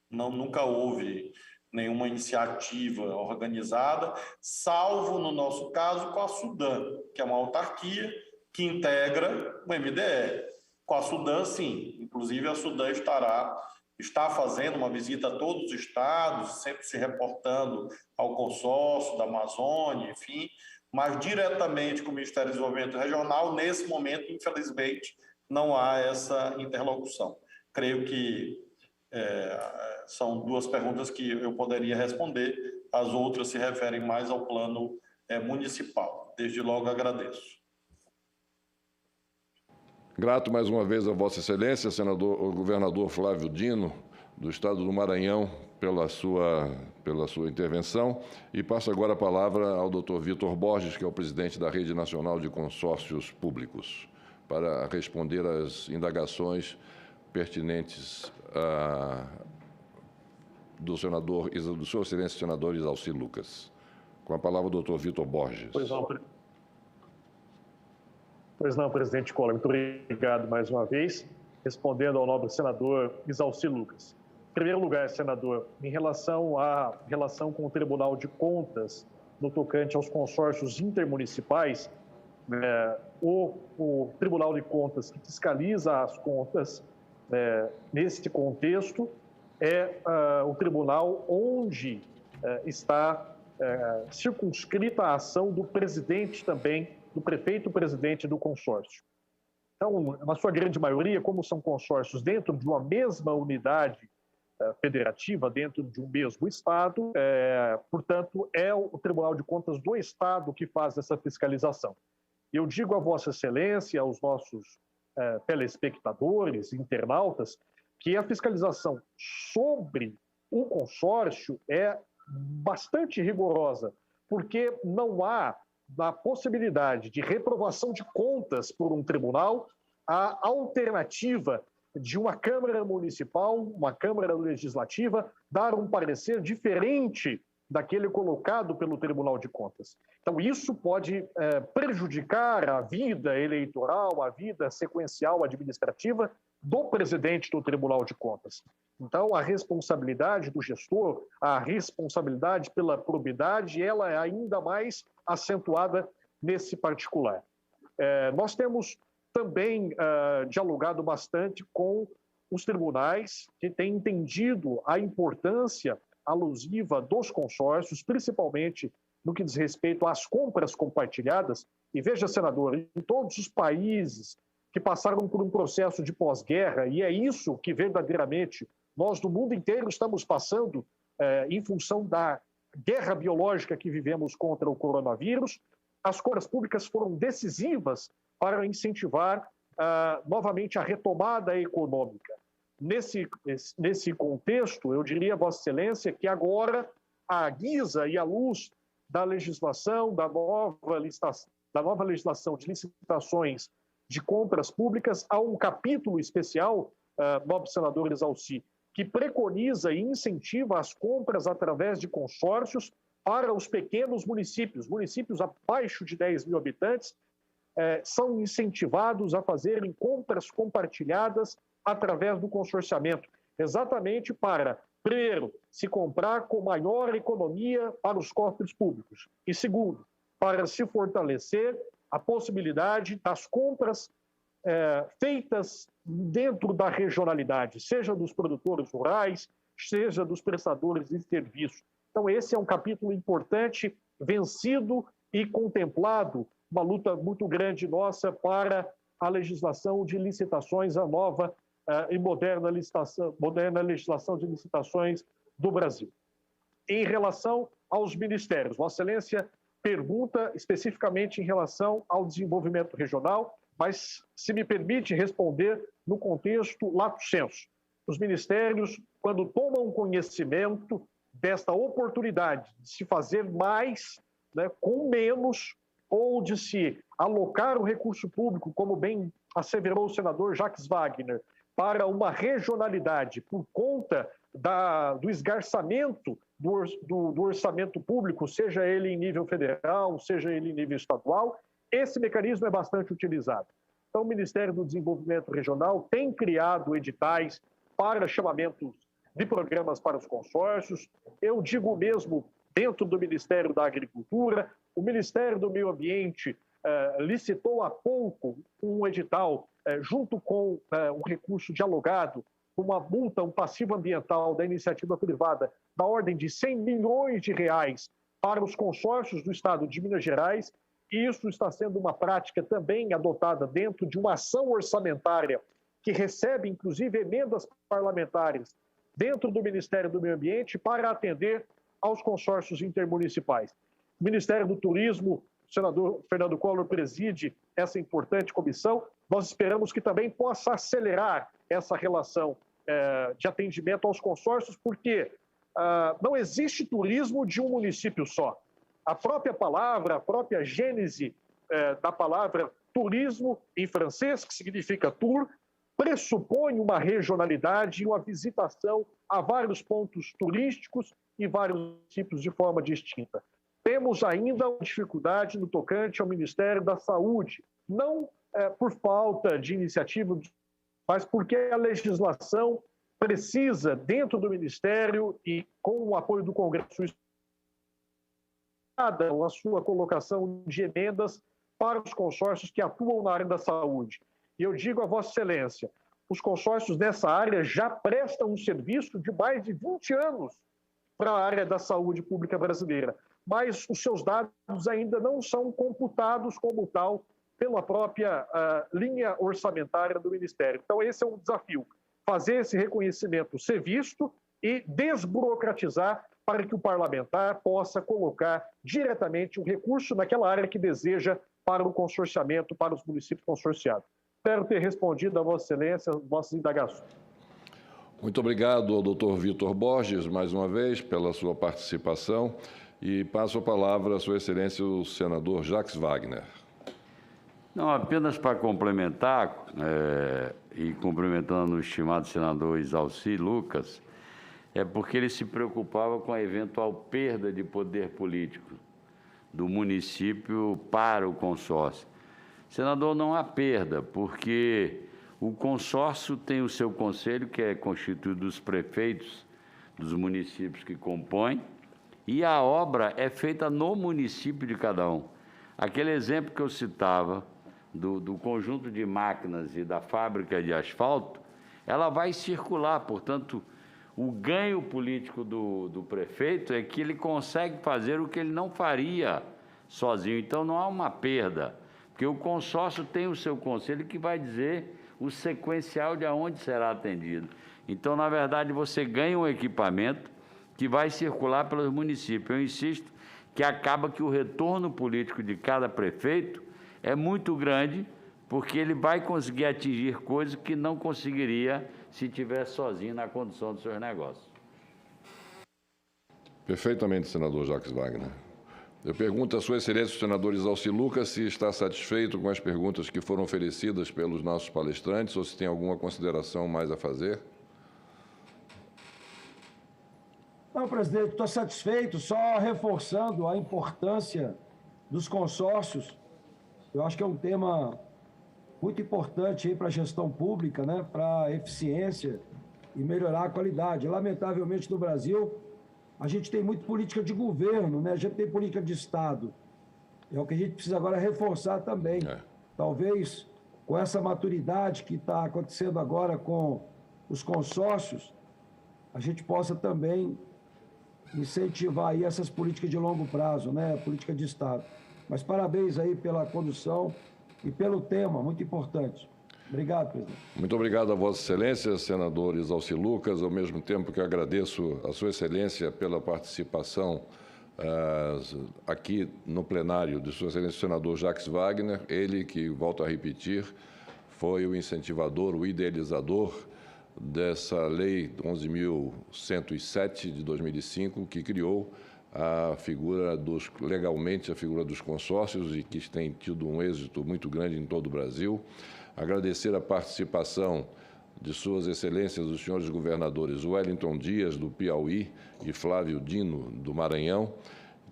nunca houve nenhuma iniciativa organizada, salvo, no nosso caso, com a Sudan, que é uma autarquia que integra o MDR. Com a Sudan, sim. Inclusive, a Sudan está fazendo uma visita a todos os estados, sempre se reportando ao consórcio da Amazônia, enfim, mas diretamente com o Ministério do Desenvolvimento Regional, nesse momento, infelizmente, não há essa interlocução. Creio que São duas perguntas que eu poderia responder, as outras se referem mais ao plano municipal. Desde logo agradeço. Grato mais uma vez a Vossa Excelência, o governador Flávio Dino, do Estado do Maranhão, pela sua intervenção, e passo agora a palavra ao Dr. Vitor Borges, que é o presidente da Rede Nacional de Consórcios Públicos, para responder às indagações pertinentes do Sua Excelência Senador Isalci Lucas. Com a palavra, o doutor Vitor Borges. Pois não, presidente Collor, muito obrigado mais uma vez. Respondendo ao nobre senador Isalci Lucas. Em primeiro lugar, senador, em relação à relação com o Tribunal de Contas, no tocante aos consórcios intermunicipais, o Tribunal de Contas que fiscaliza as contas, neste contexto, é o tribunal onde está circunscrita a ação do presidente também, do prefeito-presidente do consórcio. Então, na sua grande maioria, como são consórcios dentro de uma mesma unidade federativa, dentro de um mesmo Estado, portanto, é o Tribunal de Contas do Estado que faz essa fiscalização. Eu digo a Vossa Excelência, aos nossos telespectadores, internautas, que a fiscalização sobre o consórcio é bastante rigorosa, porque não há a possibilidade de reprovação de contas por um tribunal a alternativa de uma Câmara Municipal, uma Câmara Legislativa, dar um parecer diferente daquele colocado pelo Tribunal de Contas. Então, isso pode prejudicar a vida eleitoral, a vida sequencial administrativa do presidente do Tribunal de Contas. Então, a responsabilidade do gestor, a responsabilidade pela probidade, ela é ainda mais acentuada nesse particular. Nós temos também dialogado bastante com os tribunais que têm entendido a importância alusiva dos consórcios, principalmente no que diz respeito às compras compartilhadas. E veja, senador, em todos os países que passaram por um processo de pós-guerra, e é isso que verdadeiramente nós do mundo inteiro estamos passando em função da guerra biológica que vivemos contra o coronavírus, as compras públicas foram decisivas para incentivar novamente a retomada econômica. Nesse contexto, eu diria, Vossa Excelência, que agora, à guisa e à luz da legislação, da nova legislação de licitações de compras públicas, há um capítulo especial, nobre senador Isalci, que preconiza e incentiva as compras através de consórcios para os pequenos municípios. Municípios abaixo de 10 mil habitantes são incentivados a fazerem compras compartilhadas através do consorciamento, exatamente para, primeiro, se comprar com maior economia para os cofres públicos e, segundo, para se fortalecer a possibilidade das compras feitas dentro da regionalidade, seja dos produtores rurais, seja dos prestadores de serviço. Então, esse é um capítulo importante, vencido e contemplado, uma luta muito grande nossa para a legislação de licitações, a nova e moderna legislação de licitações do Brasil. Em relação aos ministérios, Vossa Excelência pergunta especificamente em relação ao desenvolvimento regional, mas se me permite responder no contexto lato sensu. Os ministérios, quando tomam conhecimento desta oportunidade de se fazer mais, né, com menos, ou de se alocar o recurso público, como bem asseverou o senador Jacques Wagner, para uma regionalidade por conta do esgarçamento do orçamento público, seja ele em nível federal, seja ele em nível estadual, esse mecanismo é bastante utilizado. Então, o Ministério do Desenvolvimento Regional tem criado editais para chamamentos de programas para os consórcios. Eu digo mesmo, dentro do Ministério da Agricultura, o Ministério do Meio Ambiente licitou há pouco um edital junto com um recurso dialogado, uma multa, um passivo ambiental da iniciativa privada da ordem de 100 milhões de reais para os consórcios do Estado de Minas Gerais. E isso está sendo uma prática também adotada dentro de uma ação orçamentária que recebe, inclusive, emendas parlamentares dentro do Ministério do Meio Ambiente para atender aos consórcios intermunicipais. O Ministério do Turismo, o senador Fernando Collor preside essa importante comissão. Nós esperamos que também possa acelerar essa relação de atendimento aos consórcios, porque não existe turismo de um município só. A própria palavra, a própria gênese da palavra turismo, em francês, que significa tour, pressupõe uma regionalidade e uma visitação a vários pontos turísticos e vários tipos de forma distinta. Temos ainda uma dificuldade no tocante ao Ministério da Saúde, não por falta de iniciativa, mas porque a legislação precisa, dentro do Ministério e com o apoio do Congresso, a sua colocação de emendas para os consórcios que atuam na área da saúde. E eu digo a Vossa Excelência, os consórcios nessa área já prestam um serviço de mais de 20 anos para a área da saúde pública brasileira, mas os seus dados ainda não são computados como tal pela própria linha orçamentária do Ministério. Então, esse é um desafio, fazer esse reconhecimento ser visto e desburocratizar para que o parlamentar possa colocar diretamente o recurso naquela área que deseja para o consorciamento, para os municípios consorciados. Espero ter respondido a Vossa Excelência as vossas indagações. Muito obrigado ao doutor Vitor Borges, mais uma vez, pela sua participação. E passo a palavra à Sua Excelência, o senador Jacques Wagner. Não, apenas para complementar, e cumprimentando o estimado senador Isalci Lucas, é porque ele se preocupava com a eventual perda de poder político do município para o consórcio. Senador, não há perda, porque o consórcio tem o seu conselho, que é constituído dos prefeitos dos municípios que compõem, e a obra é feita no município de cada um. Aquele exemplo que eu citava, do conjunto de máquinas e da fábrica de asfalto, ela vai circular, portanto, o ganho político do prefeito é que ele consegue fazer o que ele não faria sozinho. Então, não há uma perda, porque o consórcio tem o seu conselho que vai dizer o sequencial de aonde será atendido. Então, na verdade, você ganha um equipamento que vai circular pelos municípios. Eu insisto que acaba que o retorno político de cada prefeito é muito grande, porque ele vai conseguir atingir coisas que não conseguiria se estivesse sozinho na condução dos seus negócios. Perfeitamente, senador Jacques Wagner. Eu pergunto à Sua Excelência, o senador Isalci Lucas, se está satisfeito com as perguntas que foram oferecidas pelos nossos palestrantes ou se tem alguma consideração mais a fazer. Não, presidente, estou satisfeito, só reforçando a importância dos consórcios. Eu acho que é um tema muito importante para a gestão pública, né, para a eficiência e melhorar a qualidade. Lamentavelmente, no Brasil, a gente tem muito política de governo, né? A gente tem política de Estado. É o que a gente precisa agora reforçar também. Talvez, com essa maturidade que está acontecendo agora com os consórcios, a gente possa também incentivar aí essas políticas de longo prazo, né? Política de Estado. Mas parabéns aí pela condução e pelo tema, muito importante. Obrigado, presidente. Muito obrigado a Vossa Excelência, senador Isalci Lucas, ao mesmo tempo que eu agradeço a Sua Excelência pela participação aqui no plenário de Sua Excelência, o senador Jacques Wagner, ele que, volto a repetir, foi o incentivador, o idealizador dessa Lei 11.107 de 2005, que criou a figura legalmente a figura dos consórcios e que tem tido um êxito muito grande em todo o Brasil. Agradecer a participação de Suas Excelências, os senhores governadores Wellington Dias, do Piauí, e Flávio Dino, do Maranhão.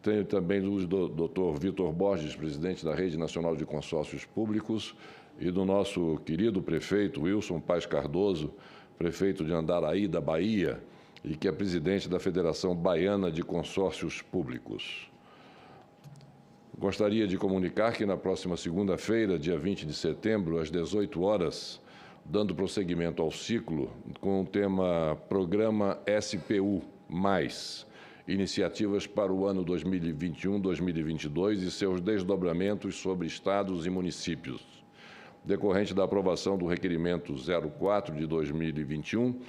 Tenho também o doutor Vitor Borges, presidente da Rede Nacional de Consórcios Públicos, e do nosso querido prefeito Wilson Paes Cardoso, prefeito de Andaraí, da Bahia, e que é presidente da Federação Baiana de Consórcios Públicos. Gostaria de comunicar que na próxima segunda-feira, dia 20 de setembro, às 18 horas, dando prosseguimento ao ciclo com o tema Programa SPU+, Iniciativas para o ano 2021-2022 e seus desdobramentos sobre estados e municípios. Decorrente da aprovação do requerimento 04 de 2021,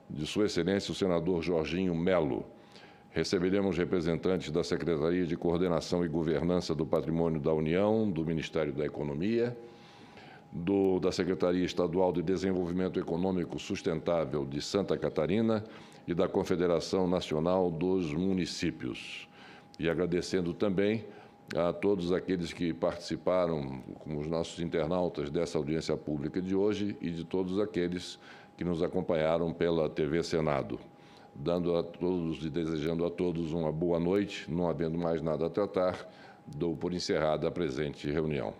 de Sua Excelência o senador Jorginho Melo. Receberemos representantes da Secretaria de Coordenação e Governança do Patrimônio da União, do Ministério da Economia, da Secretaria Estadual de Desenvolvimento Econômico Sustentável de Santa Catarina e da Confederação Nacional dos Municípios. E agradecendo também a todos aqueles que participaram, como os nossos internautas, dessa audiência pública de hoje e de todos aqueles que nos acompanharam pela TV Senado. Dando a todos e desejando a todos uma boa noite, não havendo mais nada a tratar, dou por encerrada a presente reunião.